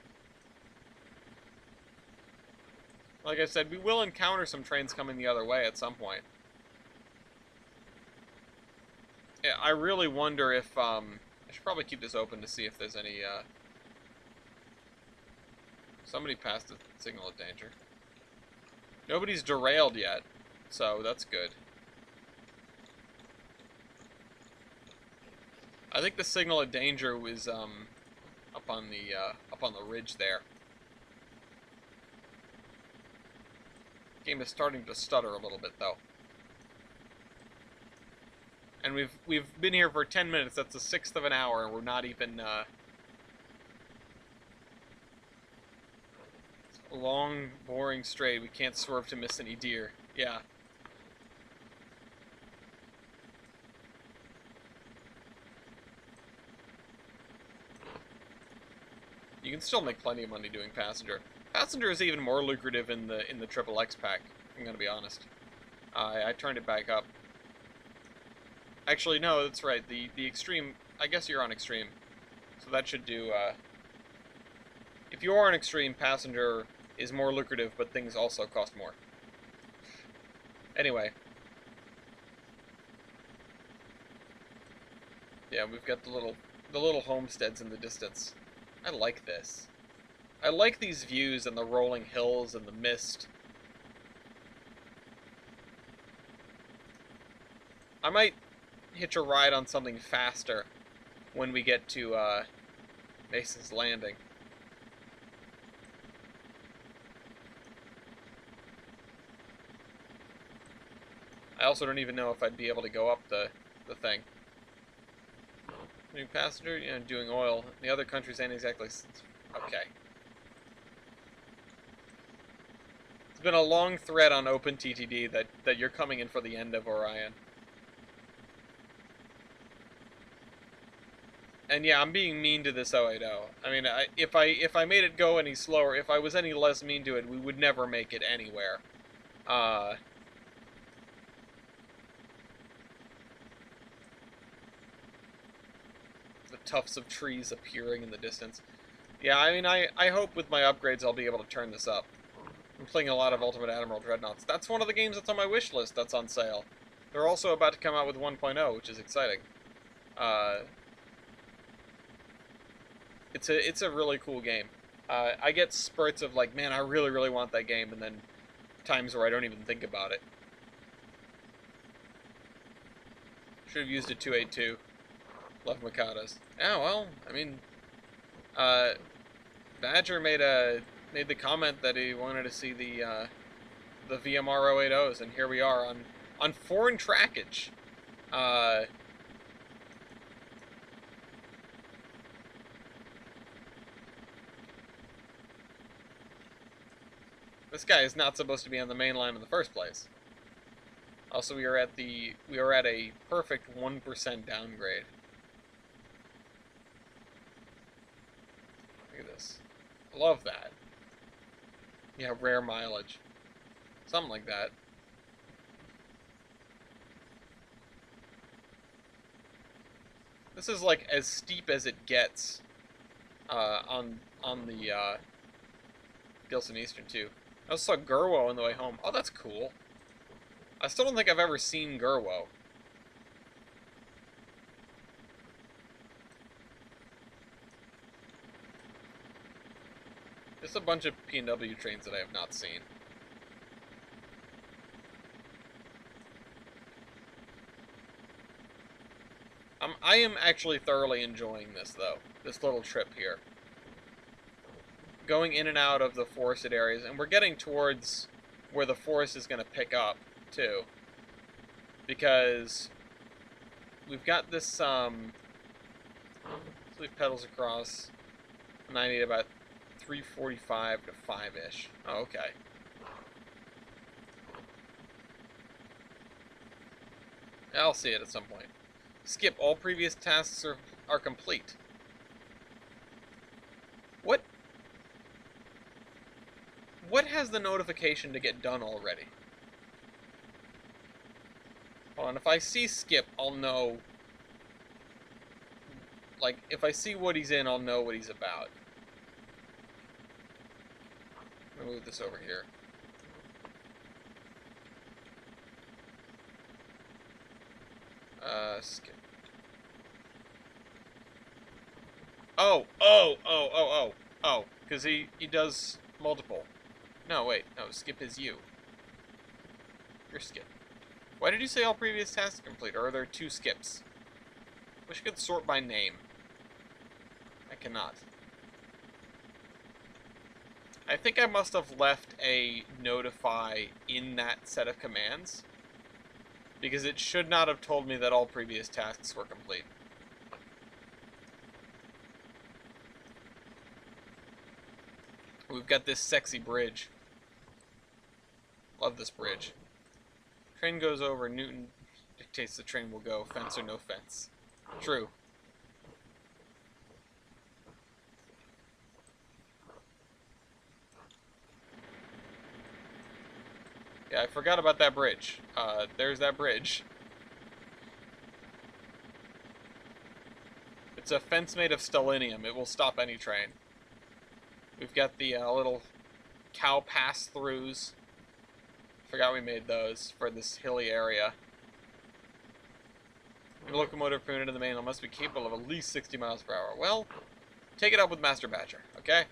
Like I said, we will encounter some trains coming the other way at some point. Yeah, I really wonder if, I should probably keep this open to see if there's any, somebody passed the signal of danger. Nobody's derailed yet, so that's good. I think the signal of danger was, up on the ridge there. Game is starting to stutter a little bit, though. And we've been here for 10 minutes. That's a sixth of an hour, and we're not even long, boring straight. We can't swerve to miss any deer. Yeah. You can still make plenty of money doing passenger. Passenger is even more lucrative in the Triple X pack. I'm gonna be honest. I turned it back up. Actually, no, that's right. The extreme. I guess you're on extreme, so that should do. If you are on extreme, passenger is more lucrative, but things also cost more. Anyway. Yeah, we've got the little homesteads in the distance. I like this. I like these views and the rolling hills and the mist. I might hitch a ride on something faster when we get to Mason's Landing. I also don't even know if I'd be able to go up the thing. New passenger, you know, doing oil. The other countries ain't exactly... Okay. It's been a long thread on OpenTTD that you're coming in for the end of Orion. And yeah, I'm being mean to this 080. I mean, if I made it go any slower, if I was any less mean to it, we would never make it anywhere. The tufts of trees appearing in the distance. Yeah, I mean, I hope with my upgrades I'll be able to turn this up. I'm playing a lot of Ultimate Admiral Dreadnoughts. That's one of the games that's on my wish list that's on sale. They're also about to come out with 1.0, which is exciting. It's a really cool game. I get spurts of like, man, I really, really want that game, and then times where I don't even think about it. Should have used a 282. Love Mikadas. Yeah, well, I mean, Badger made the comment that he wanted to see the VMR 080s, and here we are on foreign trackage. This guy is not supposed to be on the main line in the first place. Also, we are at a perfect 1% downgrade. Look at this. Love that. Yeah, rare mileage. Something like that. This is like as steep as it gets on the Gilson Eastern too. I also saw Gurwo on the way home. Oh, that's cool. I still don't think I've ever seen Gurwo. There's a bunch of P&W trains that I have not seen. I am actually thoroughly enjoying this, though. This little trip here. Going in and out of the forested areas, and we're getting towards where the forest is going to pick up, too. Because we've got this, so we pedals across, and I need about 345 to 5-ish. Oh, okay. I'll see it at some point. Skip, all previous tasks are complete. What has the notification to get done already? Hold on, if I see Skip, I'll know. Like, if I see what he's in, I'll know what he's about. Let me move this over here. Skip. Oh, because he does multiple. No, wait, no, Skip is you. You're Skip. Why did you say all previous tasks are complete, or are there 2 Skips? Wish I could sort by name. I cannot. I think I must have left a notify in that set of commands, because it should not have told me that all previous tasks were complete. We've got this sexy bridge. Love this bridge. Train goes over, Newton dictates the train will go, fence or no fence. True. Yeah, I forgot about that bridge. There's that bridge. It's a fence made of stellinium. It will stop any train. We've got the little cow pass-throughs. Forgot we made those for this hilly area. The locomotive put into the mainland must be capable of at least 60 miles per hour. Well, take it up with Master Badger, okay?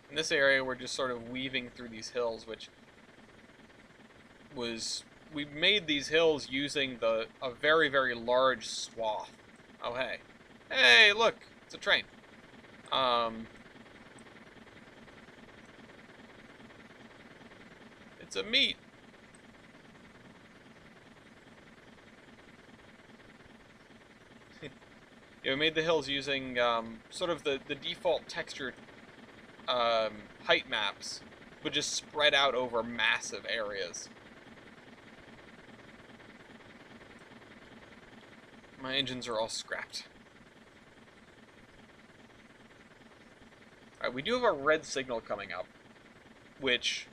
In this area, we're just sort of weaving through these hills, which was... We made these hills using a very, very large swath. Oh, hey. Hey, look! It's a train. It's a meat. Yeah, we made the hills using sort of the default texture height maps, but just spread out over massive areas. My engines are all scrapped. Alright, we do have a red signal coming up, which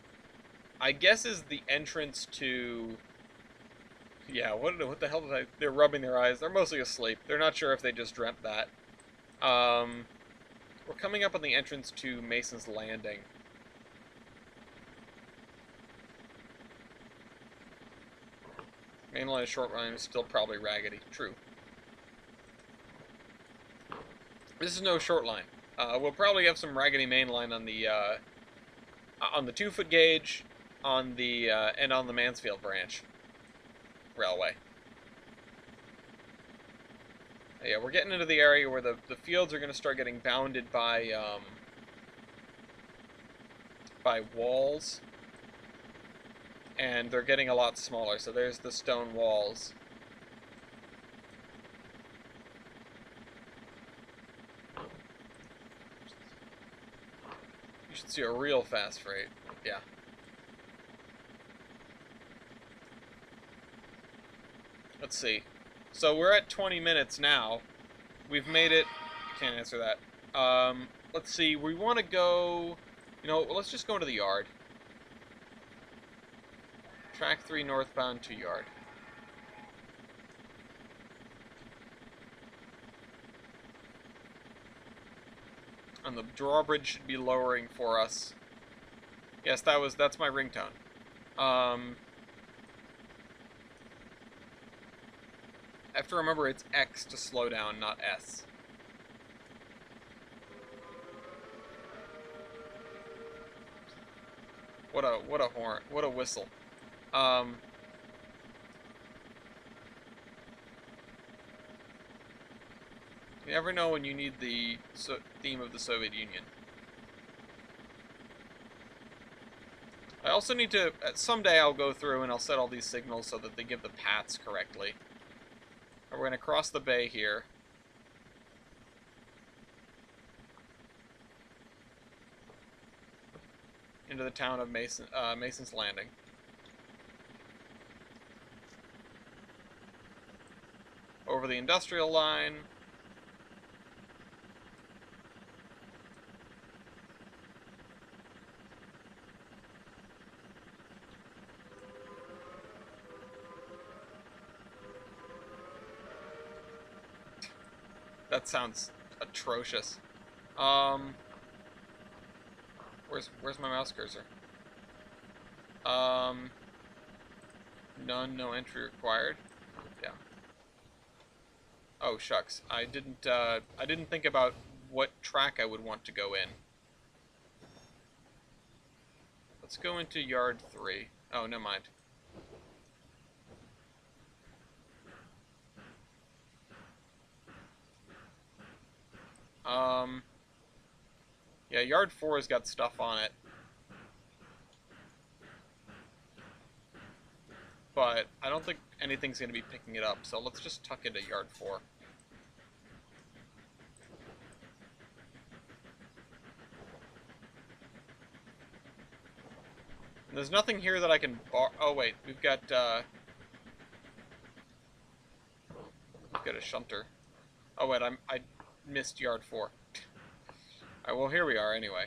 I guess is the entrance to... Yeah, what the hell did I... They're rubbing their eyes. They're mostly asleep. They're not sure if they just dreamt that. We're coming up on the entrance to Mason's Landing. Mainline short line is still probably raggedy. True. This is no short line. We'll probably have some raggedy mainline on the 2-foot gauge, on the and on the Mansfield branch railway. Yeah, we're getting into the area where the fields are going to start getting bounded by walls, and they're getting a lot smaller. So there's the stone walls. You should see a real fast freight. Yeah. Let's see. So we're at 20 minutes now. We've made it... Can't answer that. Let's see. We want to go... You know, let's just go into the yard. Track 3 northbound to yard. And the drawbridge should be lowering for us. Yes, that's my ringtone. I have to remember it's X to slow down, not S. What a horn, what a whistle. You never know when you need the theme of the Soviet Union. I also need to, someday I'll go through and I'll set all these signals so that they give the paths correctly. And we're going to cross the bay here. Into the town of Mason's Landing. Over the industrial line. That sounds atrocious. Where's my mouse cursor? None, no entry required. Yeah. Oh shucks, I didn't think about what track I would want to go in. Let's go into yard 3. Oh, never mind. Yeah, yard 4 has got stuff on it. But I don't think anything's going to be picking it up, so let's just tuck into yard 4. And there's nothing here that I can oh wait, we've got a shunter. Oh wait, I missed yard 4. Alright, well here we are anyway.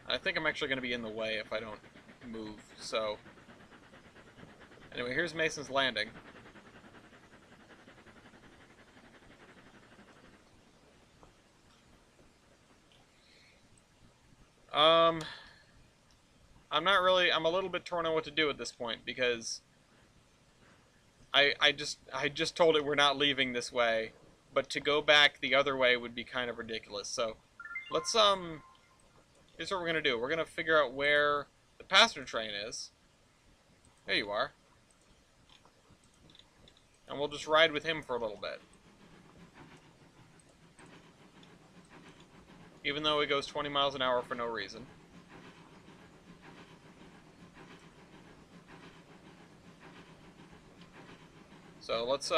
I think I'm actually going to be in the way if I don't move, so... Anyway, here's Mason's Landing. I'm a little bit torn on what to do at this point, because I just told it we're not leaving this way, but to go back the other way would be kind of ridiculous, so let's, here's what we're gonna do. We're gonna figure out where the passenger train is. There you are. And we'll just ride with him for a little bit. Even though it goes 20 miles an hour for no reason. So let's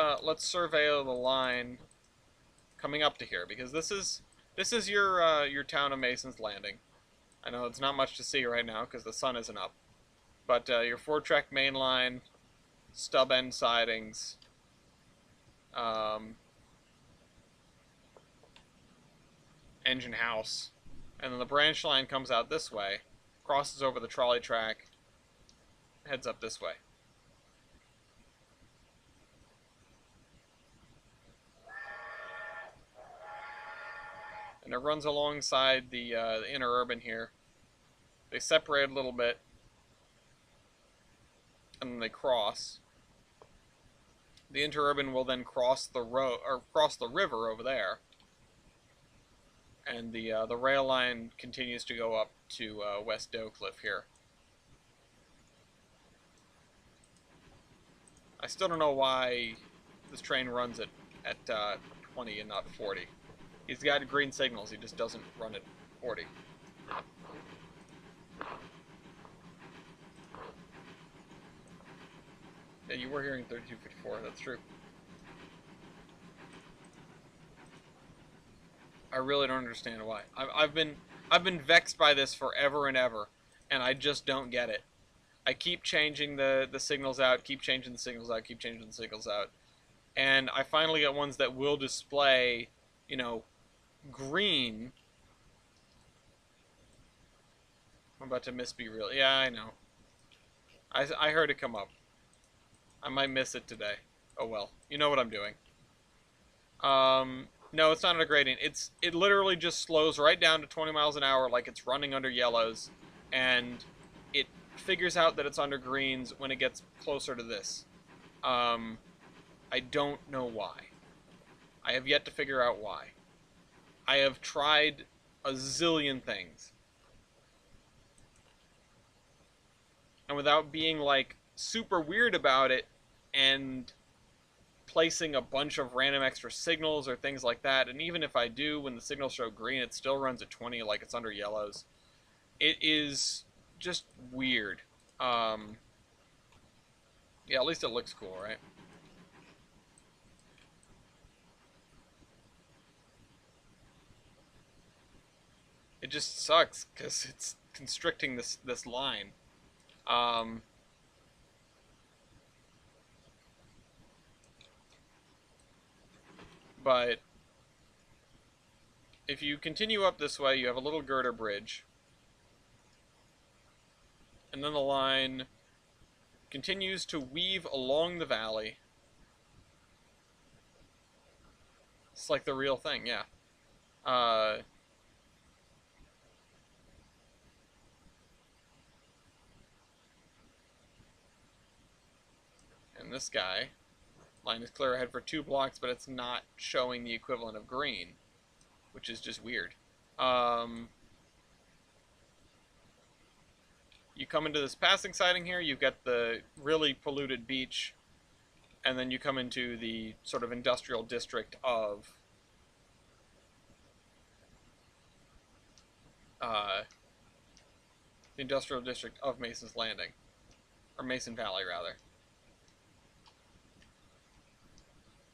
survey the line coming up to here, because this is your town of Mason's Landing. I know it's not much to see right now because the sun isn't up, but your 4-track main line, stub end sidings, engine house, and then the branch line comes out this way, crosses over the trolley track, heads up this way. And it runs alongside the interurban here. They separate a little bit, and then they cross. The interurban will then cross the road or cross the river over there, and the rail line continues to go up to West Doe Cliff here. I still don't know why this train runs at 20 and not 40. He's got green signals, he just doesn't run at 40. Yeah, you were hearing 3254, that's true. I really don't understand why. I've been vexed by this forever and ever, and I just don't get it. I keep changing the signals out, keep changing the signals out, keep changing the signals out, and I finally get ones that will display, you know, green. I'm about to misspeak real. Yeah, I know. I heard it come up. I might miss it today. Oh well. You know what I'm doing. No, it's not on a gradient. It literally just slows right down to 20 miles an hour like it's running under yellows, and it figures out that it's under greens when it gets closer to this. I don't know why. I have yet to figure out why. I have tried a zillion things. and without being like super weird about it and placing a bunch of random extra signals or things like that. And even if I do, when the signals show green, it still runs at 20 like it's under yellows. It is just weird. Yeah, at least it looks cool, right? It just sucks because it's constricting this line. Um, but if you continue up this way, you have a little girder bridge, and then the line continues to weave along the valley. It's like the real thing, yeah. Uh, and this guy, line is clear ahead for 2 blocks, but it's not showing the equivalent of green, which is just weird. You come into this passing siding here, you've got the really polluted beach, and then you come into the sort of industrial district of the industrial district of Mason's Landing, or Mason Valley rather.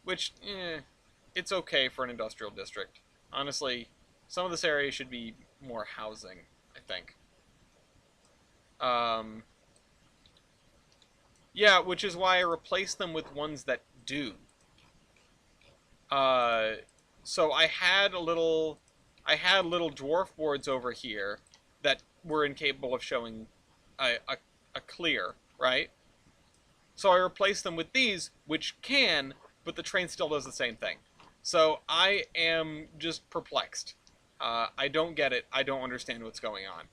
Which, it's okay for an industrial district. Honestly, some of this area should be more housing, I think. Yeah, which is why I replaced them with ones that do. So I had little dwarf boards over here that were incapable of showing a clear, right? So I replaced them with these, which can, but the train still does the same thing. So I am just perplexed. I don't get it. I don't understand what's going on.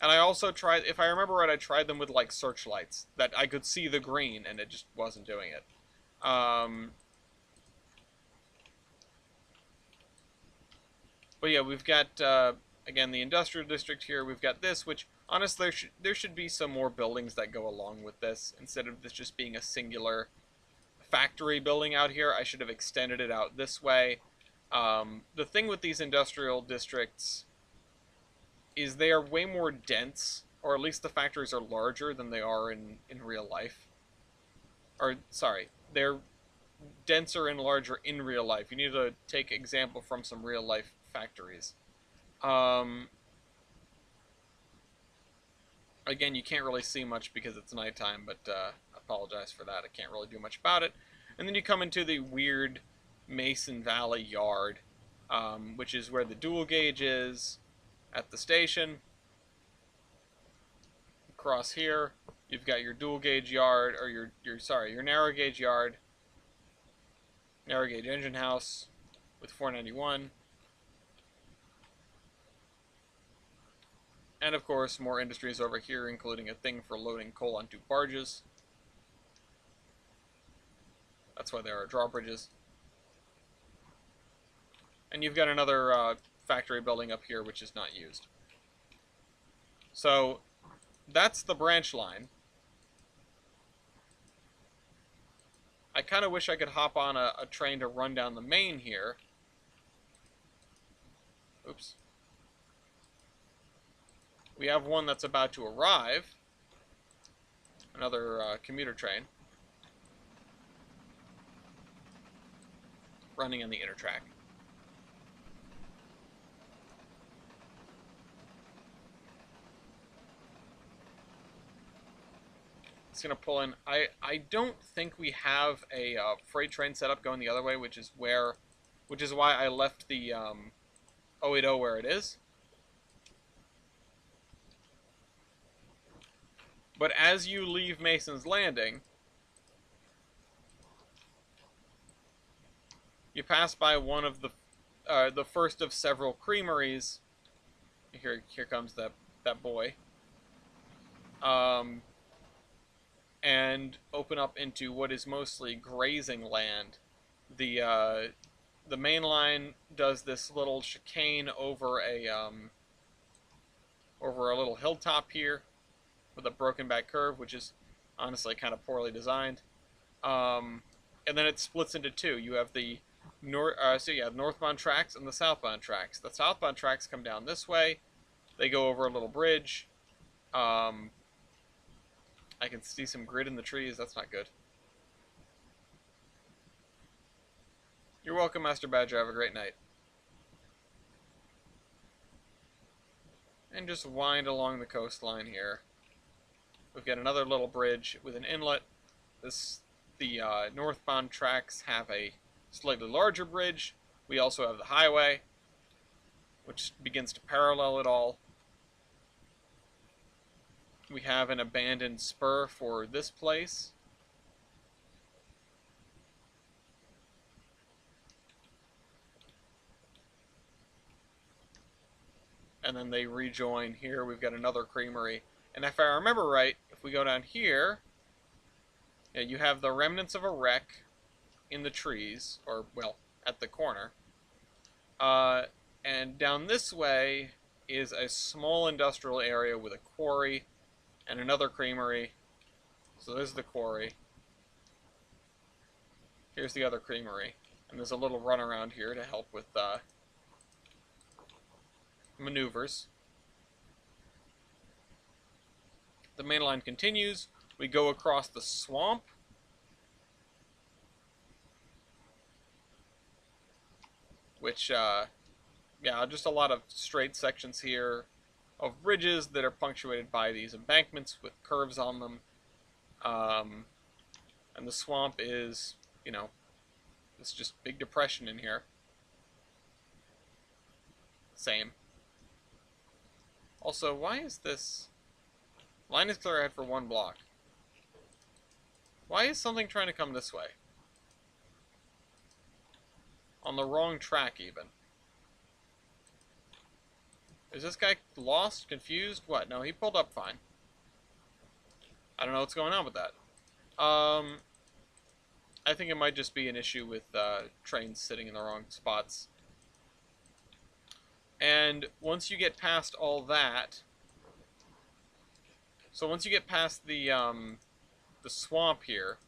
And I also tried, if I remember right, I tried them with like searchlights that I could see the green, and it just wasn't doing it. But yeah, we've got again the industrial district here. We've got this, which honestly there should be some more buildings that go along with this instead of this just being a singular factory building out here. I should have extended it out this way. The thing with these industrial districts is they are way more dense, or at least the factories are larger than they are in real life. Or, sorry, they're denser and larger in real life. You need to take example from some real life factories. Again, you can't really see much because it's nighttime, but I apologize for that. I can't really do much about it. And then you come into the weird Mason Valley yard, which is where the dual gauge is at the station. Across here, you've got your dual gauge yard, or your narrow gauge yard, narrow gauge engine house with 491. And of course, more industries over here, including a thing for loading coal onto barges. That's why there are drawbridges. And you've got another factory building up here, which is not used. So, that's the branch line. I kind of wish I could hop on a train to run down the main here. Oops. We have one that's about to arrive. Another commuter train. Running on the inner track. It's going to pull in. I don't think we have a freight train set up going the other way, which is why I left the 080 where it is. But as you leave Mason's Landing, you pass by one of the first of several creameries. Here comes that boy. And open up into what is mostly grazing land. The main line does this little chicane over a little hilltop here, with a broken back curve, which is honestly kind of poorly designed. And then it splits into two. You have the northbound tracks and the southbound tracks. The southbound tracks come down this way. They go over a little bridge. I can see some grid in the trees. That's not good. You're welcome, Master Badger. Have a great night. And just wind along the coastline here. We've got another little bridge with an inlet. The northbound tracks have a slightly larger bridge. We also have the highway, which begins to parallel it all. We have an abandoned spur for this place. And then they rejoin here. We've got another creamery. And if I remember right, if we go down here, yeah, you have the remnants of a wreck in the trees, or, well, at the corner. And down this way is a small industrial area with a quarry and another creamery. So there's the quarry. Here's the other creamery. And there's a little run around here to help with maneuvers. The main line continues. We go across the swamp. Which, yeah, just a lot of straight sections here of bridges that are punctuated by these embankments with curves on them. And the swamp is, you know, it's just big depression in here. Same. Also, why is this... Line is clear ahead for 1 block. Why is something trying to come this way? On the wrong track, even. Is this guy lost? Confused? What? No, he pulled up fine. I don't know what's going on with that. I think it might just be an issue with trains sitting in the wrong spots. And once you get past all that... So once you get past the swamp here...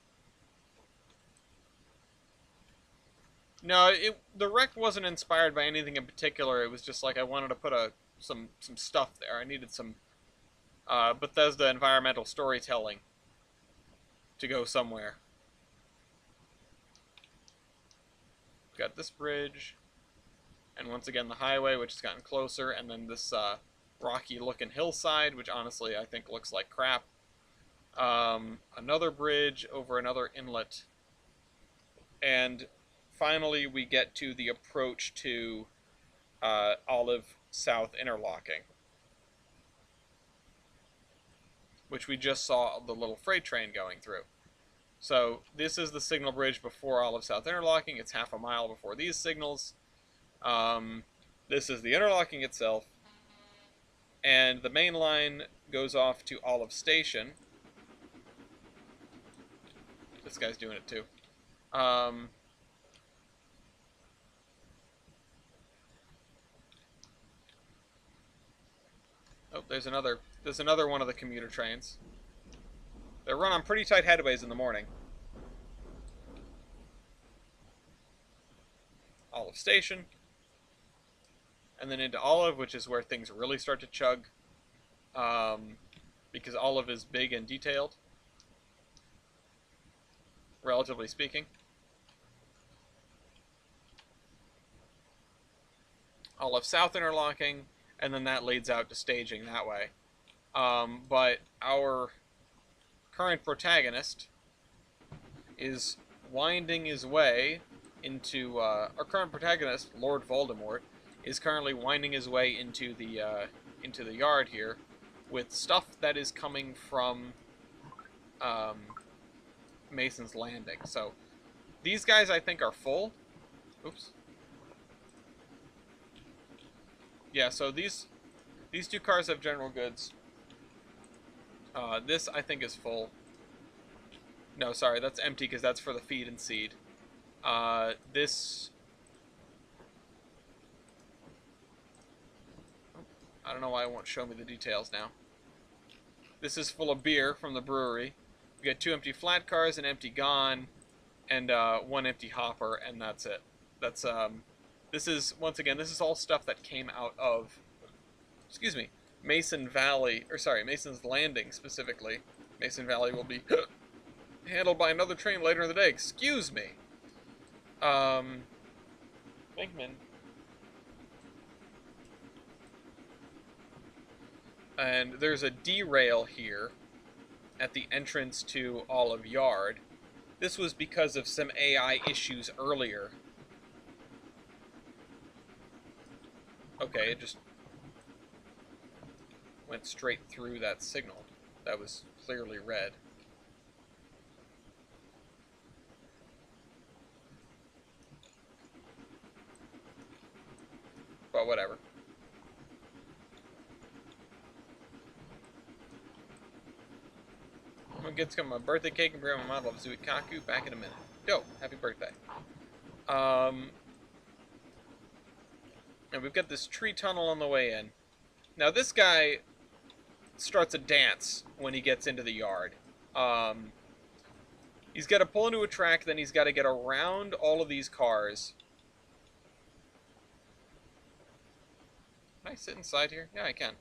No, the wreck wasn't inspired by anything in particular. It was just like I wanted to put some stuff there. I needed some Bethesda environmental storytelling to go somewhere. Got this bridge, and once again the highway, which has gotten closer, and then this rocky-looking hillside, which honestly I think looks like crap. Another bridge over another inlet, and finally we get to the approach to Olive South interlocking, which we just saw the little freight train going through. So this is the signal bridge before Olive South interlocking. It's half a mile before these signals. This is the interlocking itself. And the main line goes off to Olive Station. This guy's doing it too. Oh, there's another one of the commuter trains. They run on pretty tight headways in the morning. Olive Station. And then into Olive, which is where things really start to chug. Because Olive is big and detailed. Relatively speaking. Olive South interlocking. And then that leads out to staging that way. But our current protagonist is winding his way into... our current protagonist, Lord Voldemort, is currently winding his way into the yard here with stuff that is coming from Mason's Landing. So these guys, I think, are full. Oops. Yeah, so these two cars have general goods. This, I think, is full. No, sorry, that's empty because that's for the feed and seed. This... I don't know why it won't show me the details now. This is full of beer from the brewery. We got 2 empty flat cars, an empty gon, and 1 empty hopper, and that's it. That's This is, once again, this is all stuff that came out of, excuse me, Mason Valley, or sorry, Mason's Landing specifically. Mason Valley will be handled by another train later in the day. Excuse me. Pinkman. And there's a derail here at the entrance to Olive Yard. This was because of some AI issues earlier. Okay, it just went straight through that signal. That was clearly red. But whatever. I'm gonna get some of my birthday cake and bring my model of Zuikaku back in a minute. Yo, happy birthday. And we've got this tree tunnel on the way in. Now this guy starts a dance when he gets into the yard. He's got to pull into a track, then he's got to get around all of these cars. Can I sit inside here? Yeah, I can.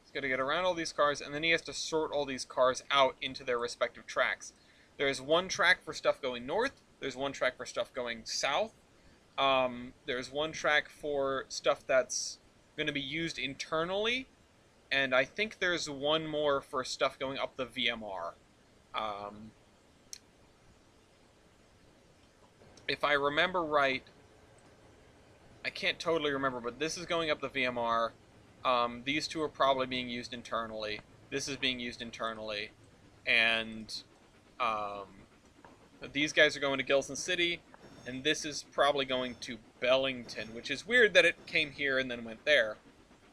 He's got to get around all these cars, and then he has to sort all these cars out into their respective tracks. There's one track for stuff going north. There's one track for stuff going south. There's one track for stuff that's going to be used internally. And I think there's one more for stuff going up the VMR. If I remember right, I can't totally remember, but this is going up the VMR. These two are probably being used internally. This is being used internally. And these guys are going to Gilson City. And this is probably going to Bellington, which is weird that it came here and then went there.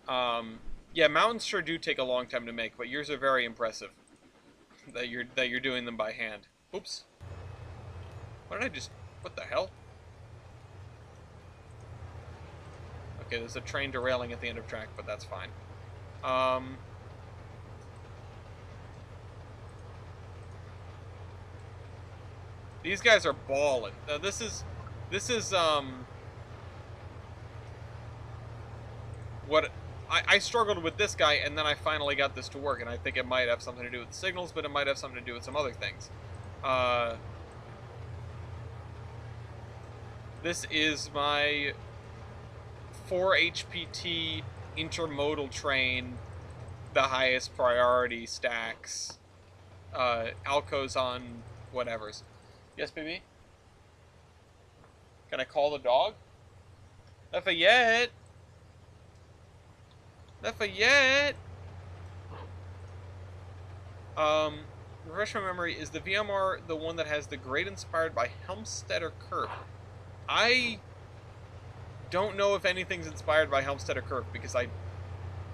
Yeah, mountains sure do take a long time to make, but yours are very impressive. That you're doing them by hand. Oops. What did I just... What the hell? Okay, there's a train derailing at the end of track, but that's fine. These guys are balling. This is what I struggled with this guy, and then I finally got this to work, and I think it might have something to do with the signals, but it might have something to do with some other things. This is my 4 HPT intermodal train, the highest priority stacks, Alcos on whatevers. Yes, baby? Can I call the dog? Lafayette! Lafayette! Refresh my memory, is the VMR the one that has the grade inspired by Helmstetter Curve? I don't know if anything's inspired by Helmstetter Curve, because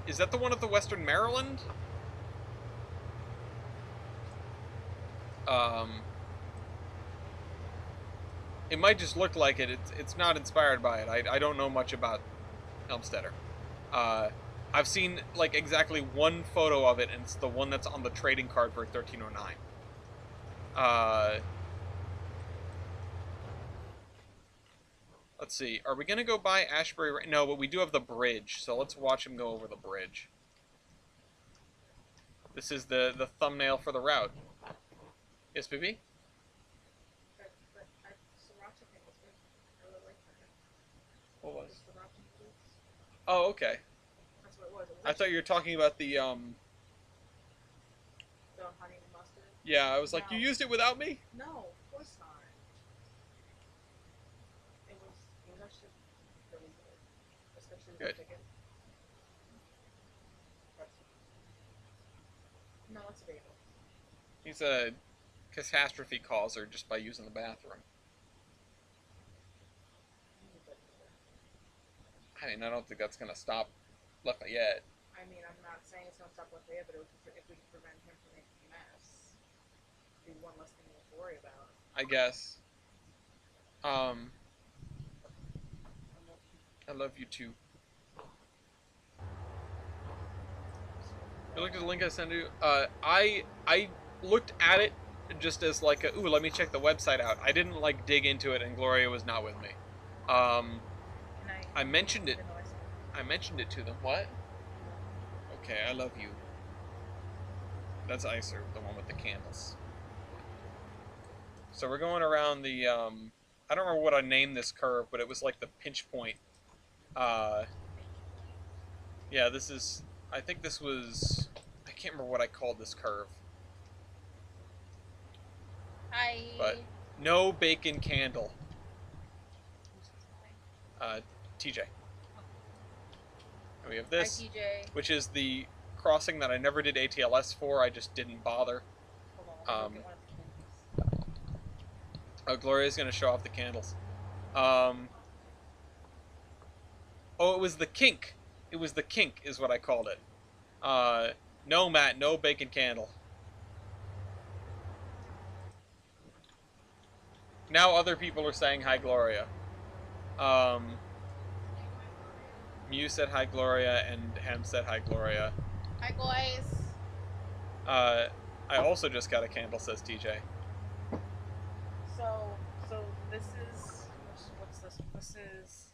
is that the one at the Western Maryland? It might just look like it. It's not inspired by it. I don't know much about Helmstetter. I've seen like exactly one photo of it, and it's the one that's on the trading card for 1309. Let's see. Are we gonna go by Ashbury? No, but we do have the bridge, so let's watch him go over the bridge. This is the thumbnail for the route. Yes, baby? What was? Oh, okay. That's what it was. I thought you were talking about the honey and mustard. Yeah, I was like, No. you used it without me? No, of course not. It was actually really good, especially with Good. the chicken. No, it's a bagel. He's a catastrophe causer just by using the bathroom. I mean, I don't think that's gonna stop Lafayette. I mean, I'm not saying it's gonna stop Lafayette, but if we can prevent him from making a mess, it'd be one less thing to worry about. I guess. Um, I love you too. You looked at the link I sent you. I looked at it just as like a, ooh, let me check the website out. I didn't like dig into it, and Gloria was not with me. Um, I mentioned it. I mentioned it to them. What? Okay, I love you. That's Icer, the one with the candles. So we're going around the I don't remember what I named this curve, but it was like the pinch point. Uh, yeah, this is. I think this was. I can't remember what I called this curve. But Hi. no bacon candle. TJ. And we have Hi, this, TJ. which is the crossing that I never did ATLS for. I just didn't bother. Hold on, let me get one of the candles. Oh, Gloria's gonna show off the candles. Um, oh, it was the kink. It was the kink, is what I called it. No, Matt, no bacon candle. Now other people are saying hi, Gloria. Um, Mew said hi, Gloria, and Hem said hi, Gloria. Hi, guys. I also just got a candle, says TJ. So this is what's this? This is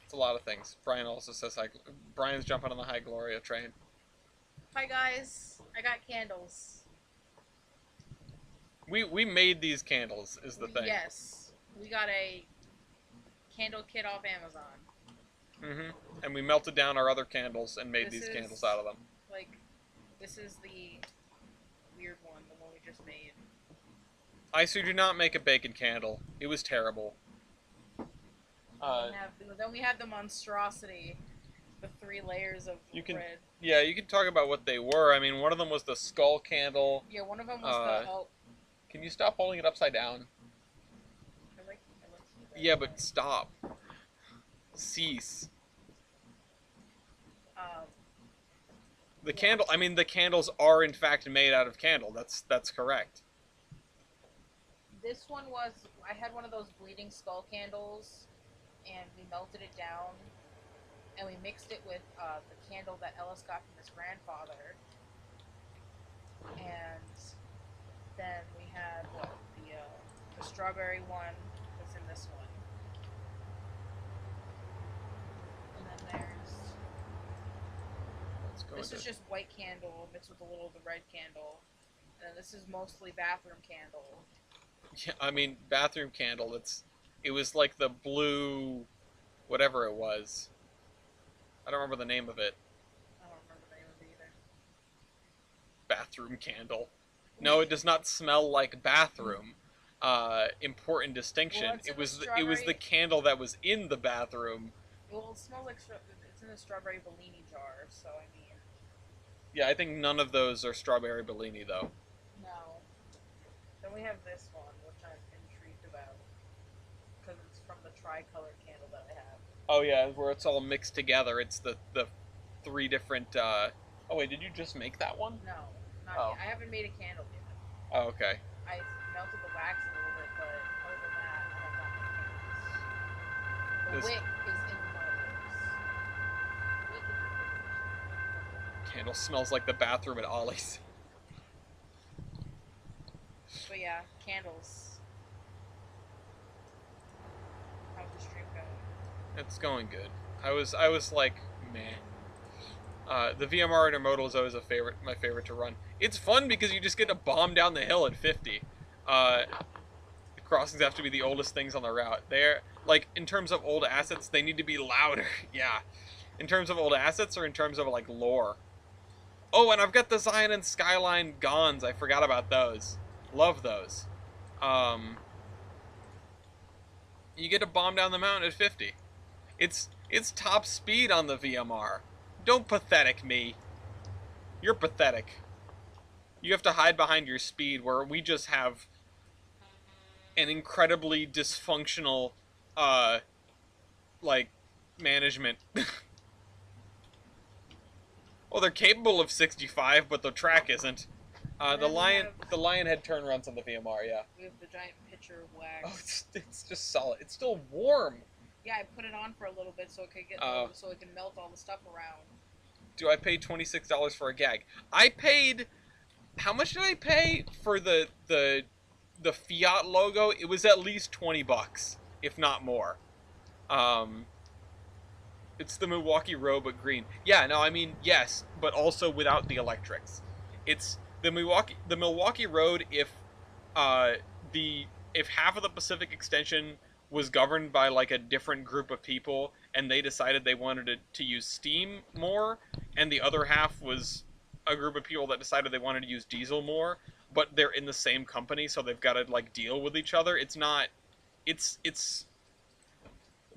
It's a lot of things. Brian also says hi. Brian's jumping on the hi, Gloria train. hi, guys. I got candles. We made these candles, is the thing. Yes, we got a candle kit off Amazon. Mm-hmm. And we melted down our other candles and made This these is, candles out of them. Like, this is the weird one, the one we just made. Icer, do not make a bacon candle. It was terrible. Then we have the monstrosity, the 3 layers of red. Yeah, you can talk about what they were. I mean, one of them was the skull candle. Yeah, one of them was the. Oh. Can you stop holding it upside down? I like yeah, but stop. Cease. The candle. I mean, the candles are in fact made out of candle. That's correct. This one was. I had one of those bleeding skull candles, and we melted it down, and we mixed it with the candle that Ellis got from his grandfather, and then we had the strawberry one that's in this one, and then this is just white candle mixed with a little of the red candle, and then this is mostly bathroom candle. Yeah, I mean bathroom candle. It was like the blue, whatever it was. I don't remember the name of it. I don't remember the name of it either. Bathroom candle. No, it does not smell like bathroom. Important distinction. Well, it was the candle that was in the bathroom. Well, it smells like it's in a strawberry Bellini jar, so I mean. Yeah, I think none of those are strawberry Bellini though. No. Then we have this one, which I'm intrigued about, because it's from the tricolor candle that I have. Oh yeah, where it's all mixed together. It's the 3 different. Oh wait, did you just make that one? No, not yet. I haven't made a candle yet. Oh, okay. I melted the wax a little bit, but other than that, I have not made candles. The wick is in one of those. Candle smells like the bathroom at Ollie's. But yeah, candles. How's the stream going? It's going good. I was like, meh. The VMR intermodal is always my favorite to run. It's fun because you just get to bomb down the hill at 50. The crossings have to be the oldest things on the route. They're like, in terms of old assets, they need to be louder. Yeah, in terms of old assets or in terms of like lore. Oh, and I've got the Zion and Skyline Gons. I forgot about those. Love those. You get to bomb down the mountain at 50. It's top speed on the VMR. Don't pathetic me. You're pathetic. You have to hide behind your speed, where we just have an incredibly dysfunctional, like, management. Well, they're capable of 65, but the track isn't. The Lionhead turn runs on the VMR, yeah. We have the giant pitch temperature wax. Oh, it's just solid. It's still warm. Yeah, I put it on for a little bit so it could get so it can melt all the stuff around. Do I pay $26 for a gag? I paid. How much did I pay for the Fiat logo? It was at least $20, if not more. It's the Milwaukee Road, but green. Yeah, no, I mean yes, but also without the electrics. It's the Milwaukee Road. Uh, if half of the Pacific Extension was governed by like a different group of people, and they decided they wanted to use steam more, and the other half was a group of people that decided they wanted to use diesel more, but they're in the same company, so they've got to like deal with each other. It's not. It's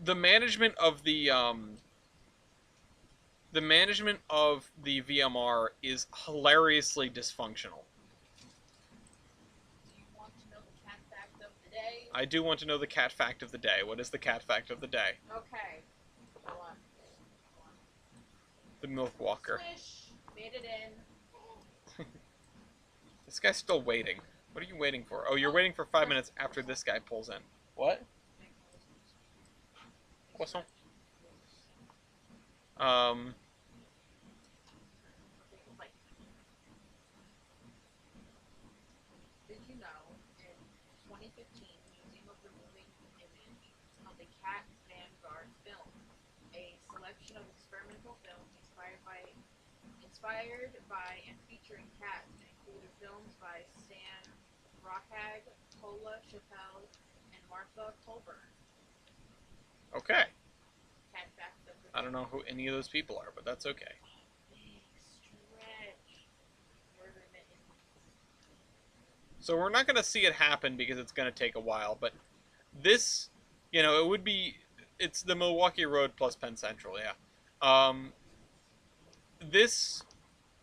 the management of the management of the VMR is hilariously dysfunctional. Do you want to know the cat fact of the day? I do want to know the cat fact of the day. What is the cat fact of the day? Okay. Hold on. The Milk Walker. Swish! Made it in. This guy's still waiting. What are you waiting for? Oh, you're waiting for 5 minutes after this guy pulls in. What? Croissant. Did you know in 2015, Museum of the Moving Image held a Cat Vanguard film, a selection of experimental films inspired by and featuring cats, and included films by Stan Rockhag, Paula Chappelle, and Martha Colburn. Okay. Cat fact of the I don't know who any of those people are, but that's okay. big stretch. Murder Mittens. So we're not going to see it happen because it's going to take a while, but this, it would be, it's the Milwaukee Road plus Penn Central, yeah. This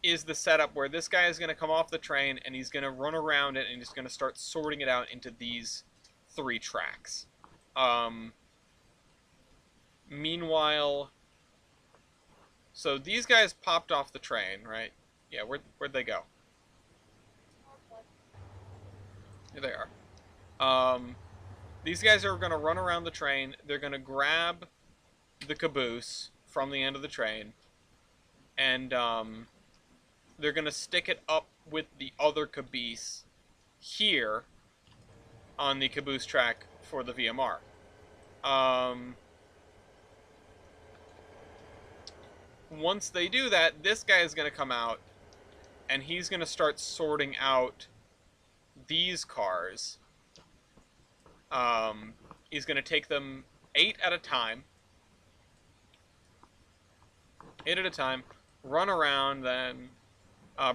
is the setup where this guy is going to come off the train and he's going to run around it and he's going to start sorting it out into these 3 tracks. Meanwhile, so these guys popped off the train, right? Yeah, where'd they go? Here they are. These guys are going to run around the train. They're going to grab the caboose from the end of the train, and they're going to stick it up with the other caboose here on the caboose track for the VMR. Once they do that, this guy is going to come out, and he's going to start sorting out these cars. He's going to take them 8 at a time. 8 at a time, run around, then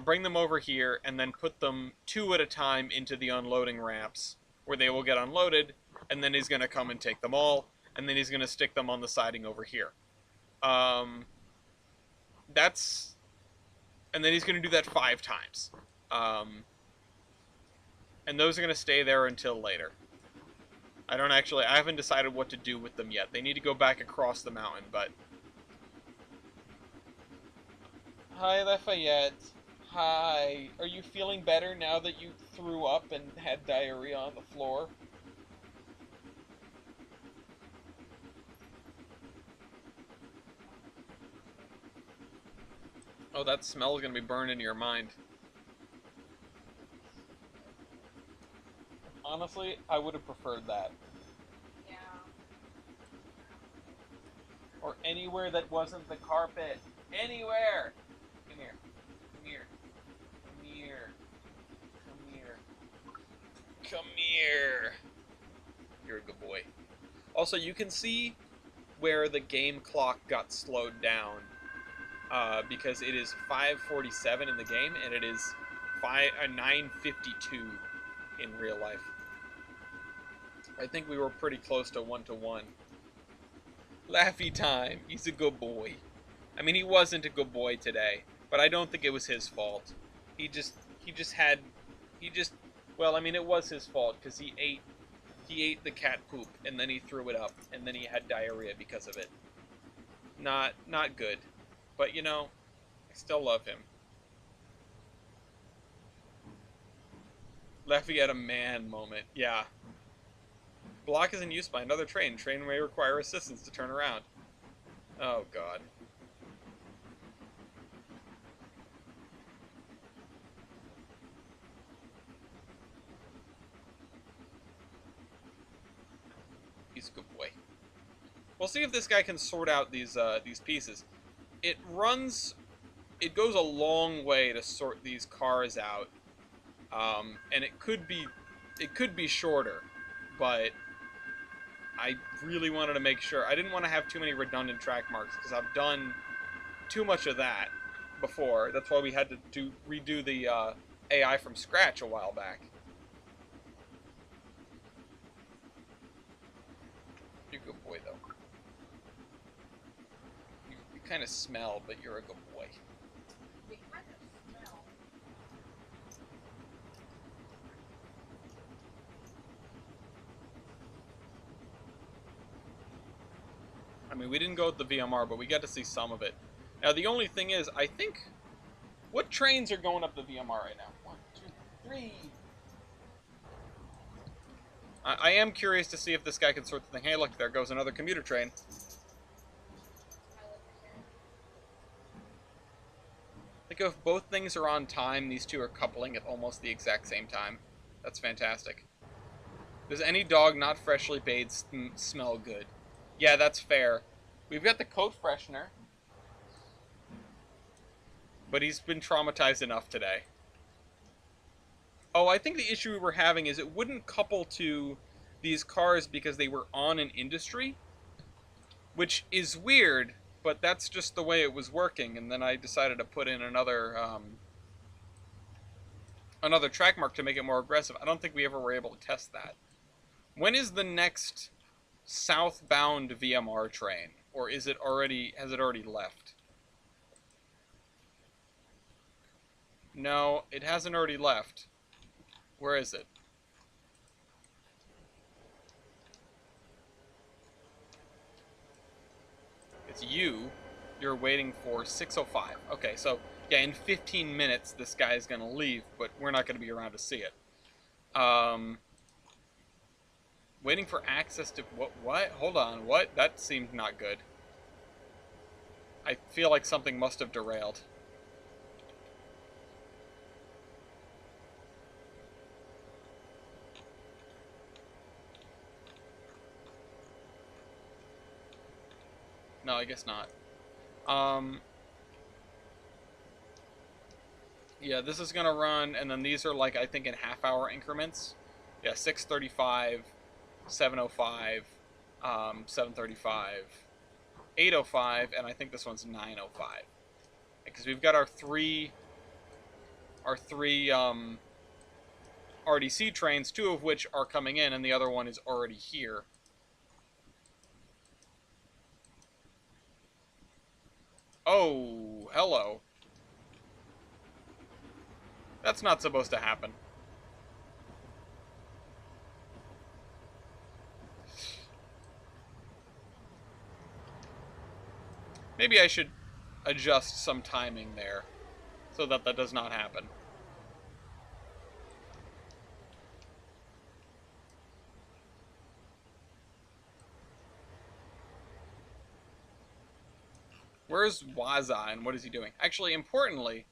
bring them over here, and then put them 2 at a time into the unloading ramps, where they will get unloaded, and then he's going to come and take them all, and then he's going to stick them on the siding over here. And then he's going to do that 5 times. And those are going to stay there until later. I haven't decided what to do with them yet. They need to go back across the mountain, but... Hi, Lafayette. Hi. Are you feeling better now that you threw up and had diarrhea on the floor? Oh, that smell is going to be burned into your mind. Honestly, I would have preferred that. Yeah. Or anywhere that wasn't the carpet. Anywhere! Come here. Come here. Come here. Come here. Come here. You're a good boy. Also, you can see where the game clock got slowed down. Because it is 5:47 in the game, and it is 9:52 in real life. I think we were pretty close to 1-to-1. Laffy time. He's a good boy. I mean, he wasn't a good boy today, but I don't think it was his fault. Well, I mean, it was his fault because he ate the cat poop and then he threw it up and then he had diarrhea because of it. Not good. But, I still love him. Lafayette a man moment. Yeah. Block is in use by another train. Train may require assistance to turn around. Oh, God. He's a good boy. We'll see if this guy can sort out these pieces. It goes a long way to sort these cars out, and it could be shorter, but I really wanted to make sure. I didn't want to have too many redundant track marks because I've done too much of that before. That's why we had to redo the AI from scratch a while back. You're a good boy, though. You kind of smell, but you're a good boy. We kind of smell. I mean, we didn't go with the VMR, but we got to see some of it. Now, the only thing is, I think... What trains are going up the VMR right now? 1, 2, 3... I am curious to see if this guy can sort the thing. Hey, look, there goes another commuter train. Like, if both things are on time, these two are coupling at almost the exact same time. That's fantastic. Does any dog not freshly bathed smell good? Yeah, that's fair. We've got the coat freshener. But he's been traumatized enough today. Oh, I think the issue we were having is it wouldn't couple to these cars because they were on an industry. Which is weird, but that's just the way it was working. And then I decided to put in another track mark to make it more aggressive. I don't think we ever were able to test that. When is the next southbound VMR train? Or has it already left? No, it hasn't already left. Where is it? It's you. You're waiting for 6:05. Okay, so yeah, in 15 minutes this guy is gonna leave, but we're not gonna be around to see it. Waiting for access to what? Hold on, what? That seemed not good. I feel like something must have derailed. No, I guess not. Yeah, this is gonna run, and then these are like, I think, in half-hour increments. Yeah, 6:35, 7:05, 7:35, 8:05, and I think this one's 9:05. Because we've got our three RDC trains, 2 of which are coming in, and the other one is already here. Oh, hello. That's not supposed to happen. Maybe I should adjust some timing there so that that does not happen. Where's Waza and what is he doing? Actually, importantly,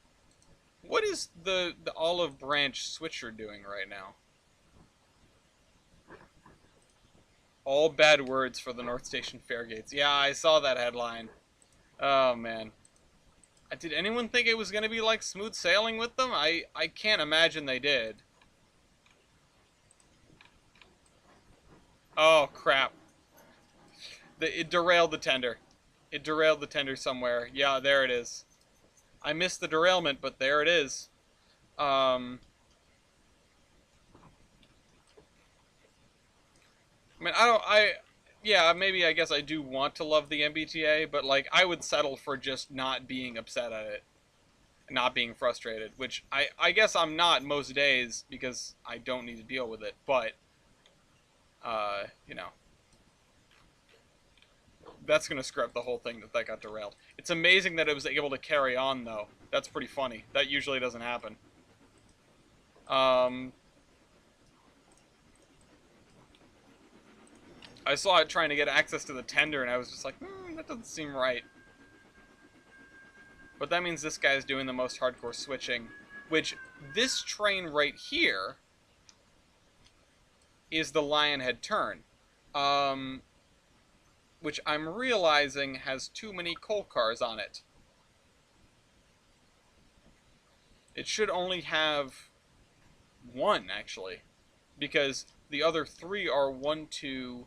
what is the olive branch switcher doing right now? All bad words for the North Station Fairgates. Yeah, I saw that headline. Oh, man. Did anyone think it was going to be like smooth sailing with them? I can't imagine they did. Oh, crap. It derailed the tender. It derailed the tender somewhere. Yeah, there it is. I missed the derailment, but there it is. I mean, yeah, maybe I guess I do want to love the MBTA, but, like, I would settle for just not being upset at it. Not being frustrated, which I guess I'm not most days because I don't need to deal with it, but, you know. That's going to screw up the whole thing that got derailed. It's amazing that it was able to carry on, though. That's pretty funny. That usually doesn't happen. I saw it trying to get access to the tender, and I was just like, that doesn't seem right. But that means this guy is doing the most hardcore switching, which this train right here is the Lionhead turn, which I'm realizing has too many coal cars on it. It should only have one, actually, because the other three are 1, 2,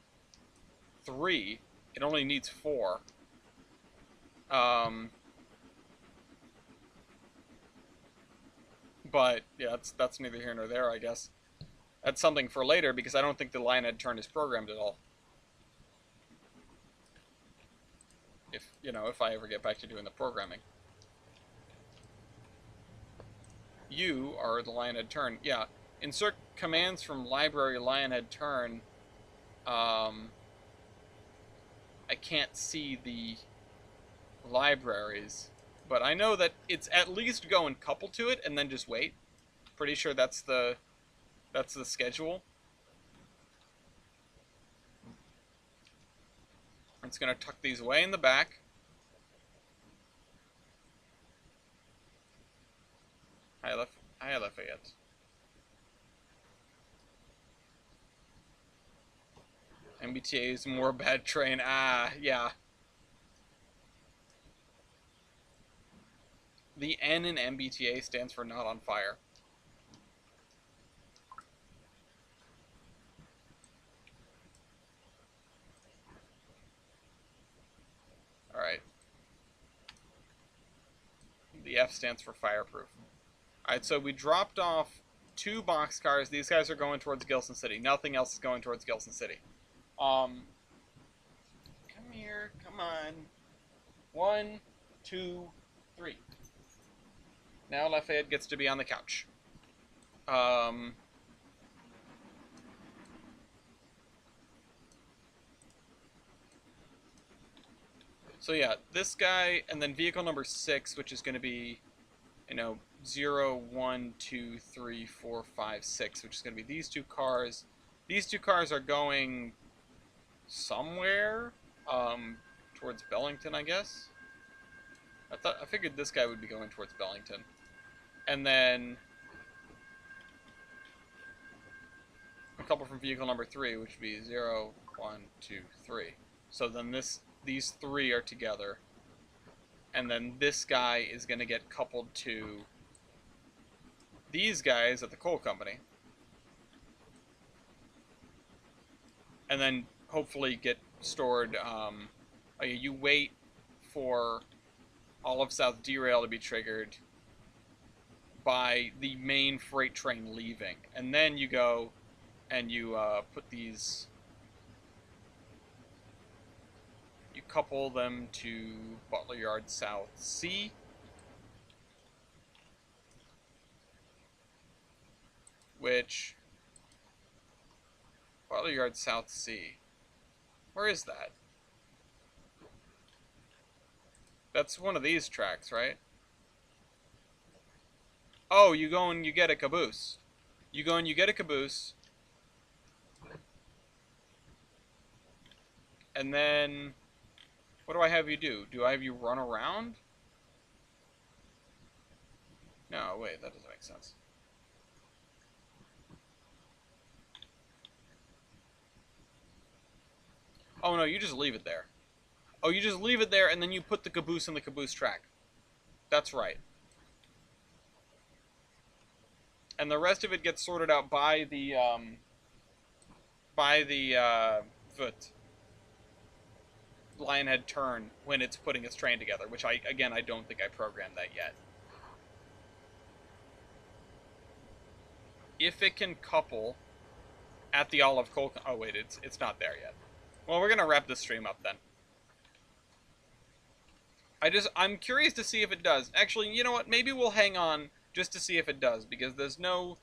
3. It only needs 4. But yeah, that's neither here nor there, I guess. That's something for later, because I don't think the Lionhead turn is programmed at all. If I ever get back to doing the programming. You are the Lionhead turn. Yeah. Insert commands from library Lionhead turn. I can't see the libraries, but I know that it's at least go and couple to it and then just wait. Pretty sure that's the schedule. It's gonna tuck these away in the back. Hi Lafayette. MBTA is more bad train. Ah, yeah. The N in MBTA stands for not on fire. Alright. The F stands for fireproof. Alright, so we dropped off 2 boxcars. These guys are going towards Gilson City. Nothing else is going towards Gilson City. Come here. Come on. 1, 2, 3. Now Lafayette gets to be on the couch. So yeah, this guy, and then vehicle number 6, which is going to be, 0, 1, 2, 3, 4, 5, 6, which is going to be these 2 cars. These 2 cars are going somewhere, towards Bellington, I guess. I figured this guy would be going towards Bellington. And then a couple from vehicle number 3, which would be 0, 1, 2, 3. So then these 3 are together. And then this guy is going to get coupled to these guys at the coal company. And then hopefully get stored. You wait for all of South derail to be triggered by the main freight train leaving. And then you go and you put these... You couple them to Butler Yard South C. Which... Butler Yard South C. Where is that? That's one of these tracks, right? Oh, you go and you get a caboose. You go and you get a caboose. And then... What do I have you do? Do I have you run around? No, wait, that doesn't make sense. Oh no, you just leave it there. Oh, you just leave it there and then you put the caboose in the caboose track. That's right. And the rest of it gets sorted out by the foot. Lionhead turn when it's putting its train together, which I don't think I programmed that yet. If it can couple at the Olive Coal... Oh wait, it's not there yet. Well, we're gonna wrap this stream up then. I'm curious to see if it does. Actually, you know what? Maybe we'll hang on just to see if it does, because there's no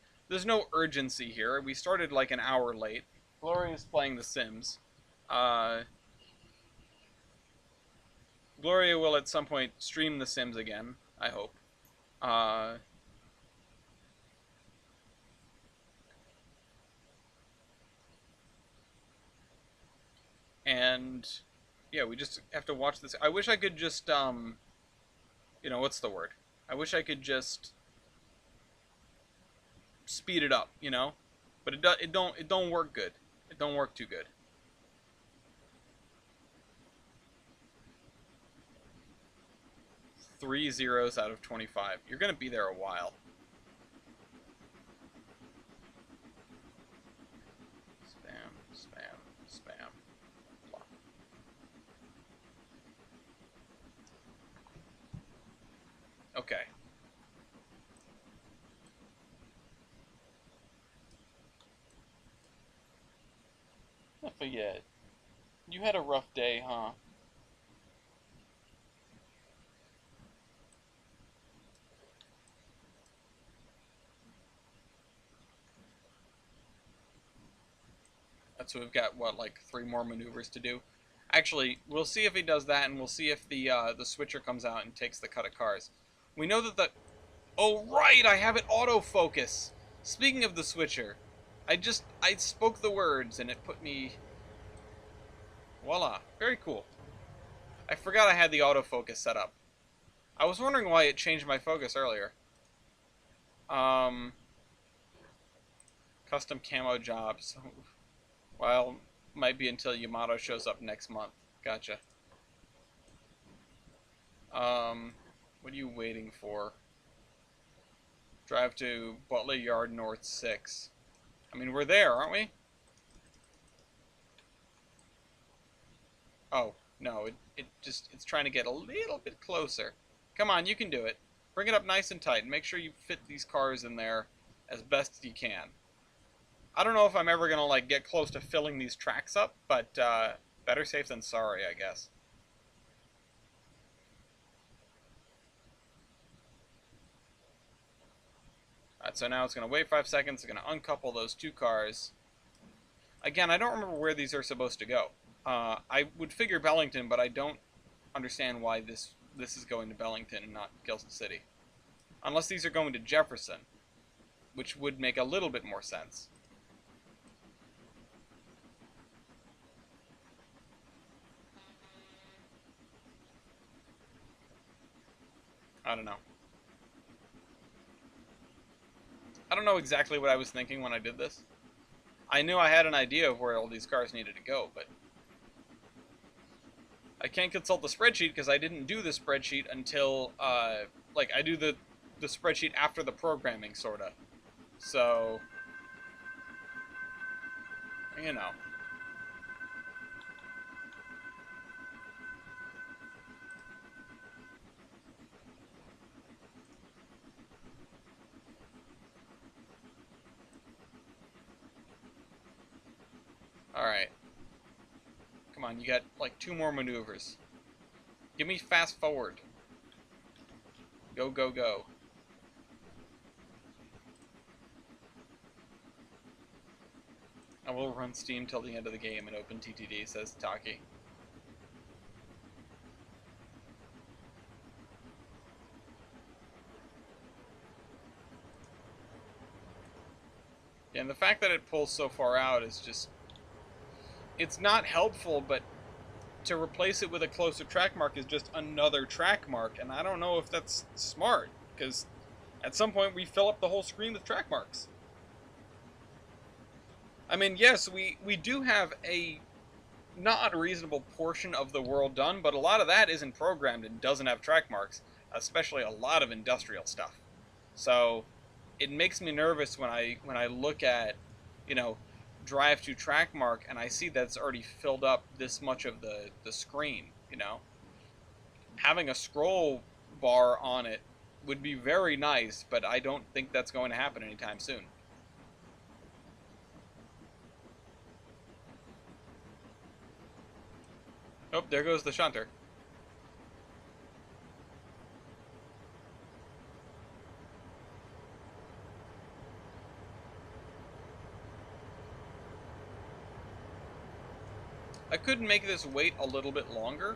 urgency here. We started like an hour late. Gloria's playing The Sims. Gloria will at some point stream The Sims again, I hope. And yeah, we just have to watch this. I wish I could just what's the word? I wish I could just speed it up, but it don't work good. It don't work too good. 3 zeros out of 25. You're gonna be there a while. Spam, spam, spam. Block. Okay. I forget. You had a rough day, huh? So we've got what, like 3 more maneuvers to do. Actually, we'll see if he does that, and we'll see if the switcher comes out and takes the cut of cars. We know that the oh right, I have it autofocus. Speaking of the switcher, I spoke the words and it put me. Voila, very cool. I forgot I had the autofocus set up. I was wondering why it changed my focus earlier. Um, custom camo jobs. Well, might be until Yamato shows up next month. Gotcha. What are you waiting for? Drive to Butler Yard North 6. I mean, we're there, aren't we? Oh, no, it's trying to get a little bit closer. Come on, you can do it. Bring it up nice and tight and make sure you fit these cars in there as best as you can. I don't know if I'm ever gonna like get close to filling these tracks up, but better safe than sorry, I guess. Alright, so now it's gonna wait 5 seconds. It's gonna uncouple those 2 cars. Again, I don't remember where these are supposed to go. I would figure Bellington, but I don't understand why this is going to Bellington and not Gilson City. Unless these are going to Jefferson, which would make a little bit more sense. I don't know. I don't know exactly what I was thinking when I did this. I knew I had an idea of where all these cars needed to go, but I can't consult the spreadsheet because I didn't do the spreadsheet until, like, I do the spreadsheet after the programming, sorta. So, you know. Alright. Come on, you got, like, 2 more maneuvers. Give me fast forward. Go, go, go. I will run Steam till the end of the game and open TTD, says Taki. Yeah, and the fact that it pulls so far out is just... It's not helpful, but to replace it with a closer track mark is just another track mark, and I don't know if that's smart, because at some point we fill up the whole screen with track marks. I mean, yes, we do have a not unreasonable portion of the world done, but a lot of that isn't programmed and doesn't have track marks, especially a lot of industrial stuff. So it makes me nervous when I look at, drive to track mark and I see that it's already filled up this much of the screen, Having a scroll bar on it would be very nice, but I don't think that's going to happen anytime soon. Oh, there goes the shunter. I could make this wait a little bit longer.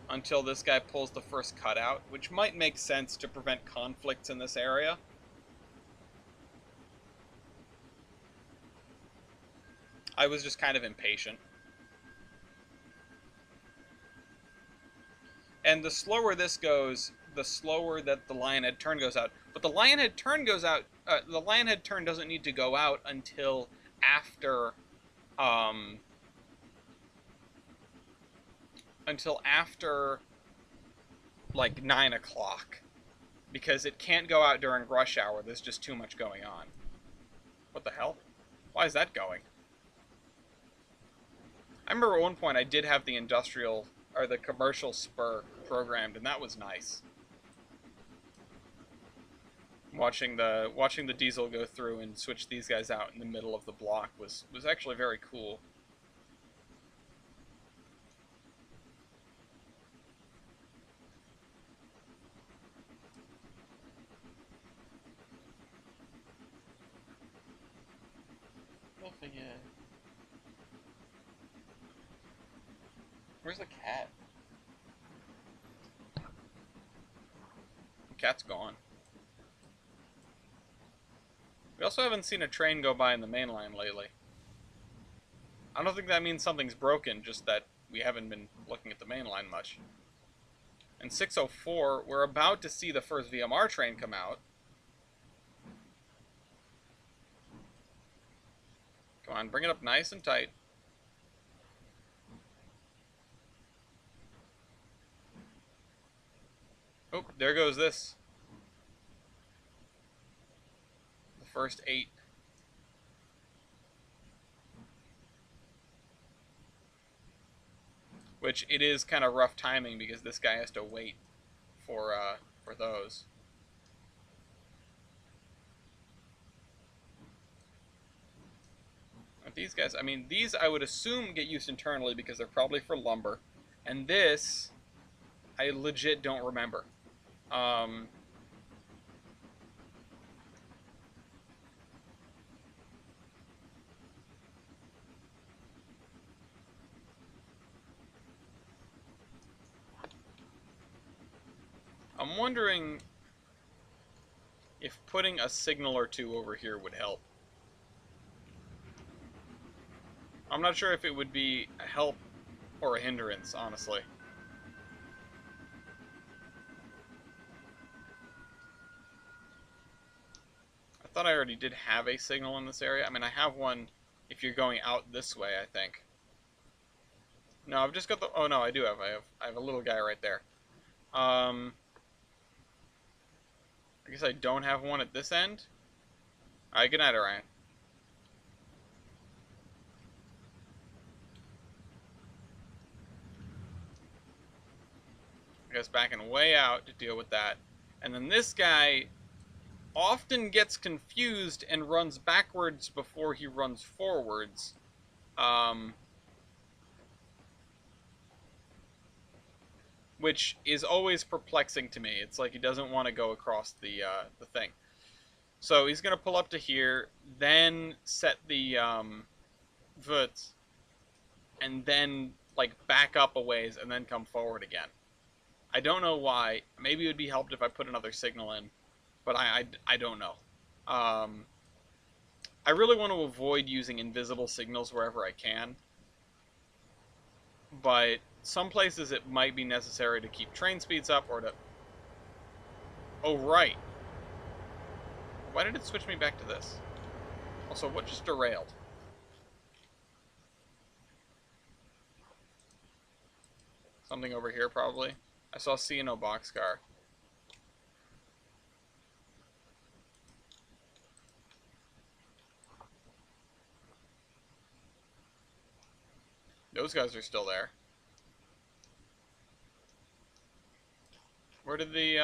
Until this guy pulls the first cutout, which might make sense to prevent conflicts in this area. I was just kind of impatient. And the slower this goes, the slower that the lionhead turn goes out. But the lionhead turn goes out. The lionhead turn doesn't need to go out until after, um, until after like 9 o'clock, because it can't go out during rush hour. There's just too much going on. What the hell? Why is that going? I remember at one point I did have the industrial or the commercial spur programmed, and that was nice. Watching the diesel go through and switch these guys out in the middle of the block was actually very cool. Where's the cat? The cat's gone. We also haven't seen a train go by in the main line lately. I don't think that means something's broken, just that we haven't been looking at the main line much. And 6:04, we're about to see the first VMR train come out. Come on, bring it up nice and tight. Oh, there goes this. The first 8. Which it is kind of rough timing because this guy has to wait for those. But these guys, I mean, these I would assume get used internally because they're probably for lumber. And this, I legit don't remember. I'm wondering if putting a signal or two over here would help. I'm not sure if it would be a help or a hindrance, honestly. I thought I already did have a signal in this area. I mean, I have one if you're going out this way, I think. No, I've just got the... Oh, no, I do have. I have a little guy right there. I guess I don't have one at this end. Alright, good night, Orion. I guess backing way out to deal with that. And then this guy often gets confused and runs backwards before he runs forwards. Which is always perplexing to me. It's like he doesn't want to go across the thing. So he's going to pull up to here, then set the vert, and then like back up a ways and then come forward again. I don't know why. Maybe it would be helped if I put another signal in, but I don't know. I really want to avoid using invisible signals wherever I can, but some places it might be necessary to keep train speeds up or to... Oh, right. Why did it switch me back to this? Also, what just derailed? Something over here, probably. I saw C&O boxcar. Those guys are still there. Where did the,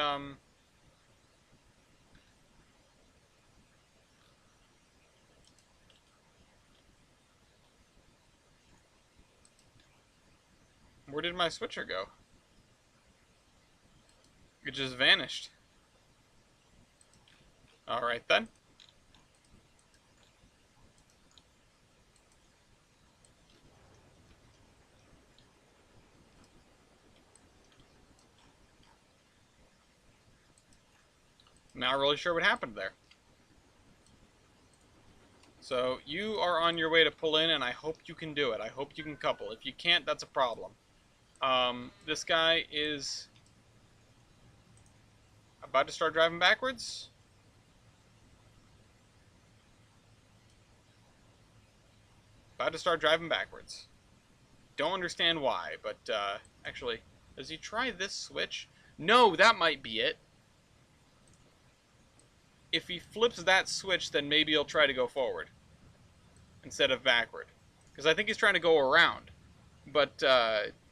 where did my switcher go? It just vanished. Alright then. Not really sure what happened there. So you are on your way to pull in, and I hope you can do it. I hope you can couple. If you can't, that's a problem. This guy is about to start driving backwards. About to start driving backwards. Don't understand why, but actually, does he try this switch? No, that might be it. If he flips that switch, then maybe he'll try to go forward instead of backward, because I think he's trying to go around. But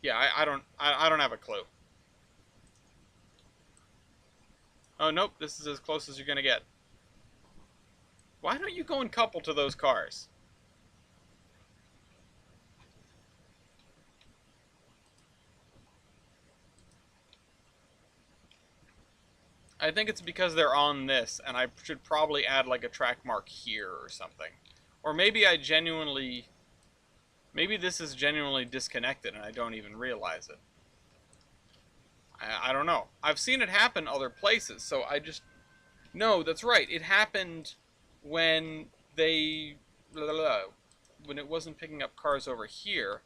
yeah, I don't have a clue. Oh nope, this is as close as you're gonna get. Why don't you go and couple to those cars? I think it's because they're on this, and I should probably add like a track mark here or something. Or maybe I genuinely... Maybe this is genuinely disconnected and I don't even realize it. I don't know. I've seen it happen other places, so I just... No, that's right. It happened when they... when it wasn't picking up cars over here.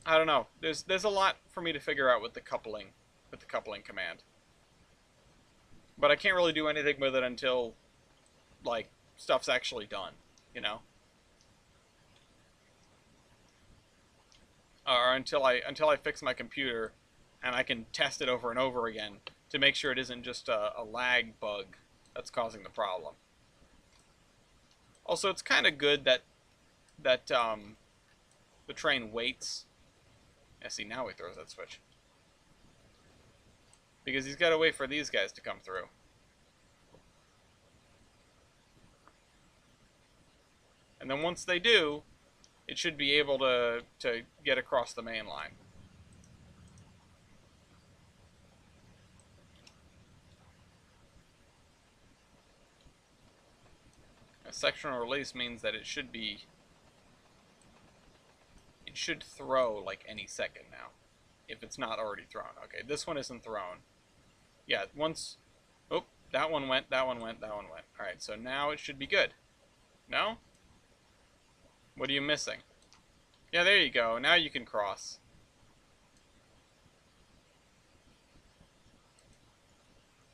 I don't know. There's a lot for me to figure out with the coupling command. But I can't really do anything with it until like stuff's actually done, you know? Or until I fix my computer and I can test it over and over again to make sure it isn't just a lag bug that's causing the problem. Also, it's kind of good that the train waits. Yeah, see, now he throws that switch. Because he's got to wait for these guys to come through. And then once they do, it should be able to get across the main line. A sectional release means that it should throw like any second now, if it's not already thrown. Okay, this one isn't thrown. Yeah, once... Oh, that one went, that one went, that one went. Alright, so now it should be good. No? What are you missing? Yeah, there you go. Now you can cross.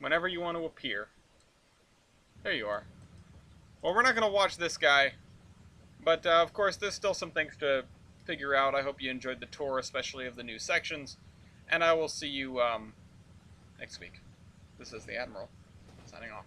Whenever you want to appear. There you are. Well, we're not going to watch this guy. But, of course, there's still some things to figure out. I hope you enjoyed the tour, especially of the new sections. And I will see you next week. This is the Admiral, signing off.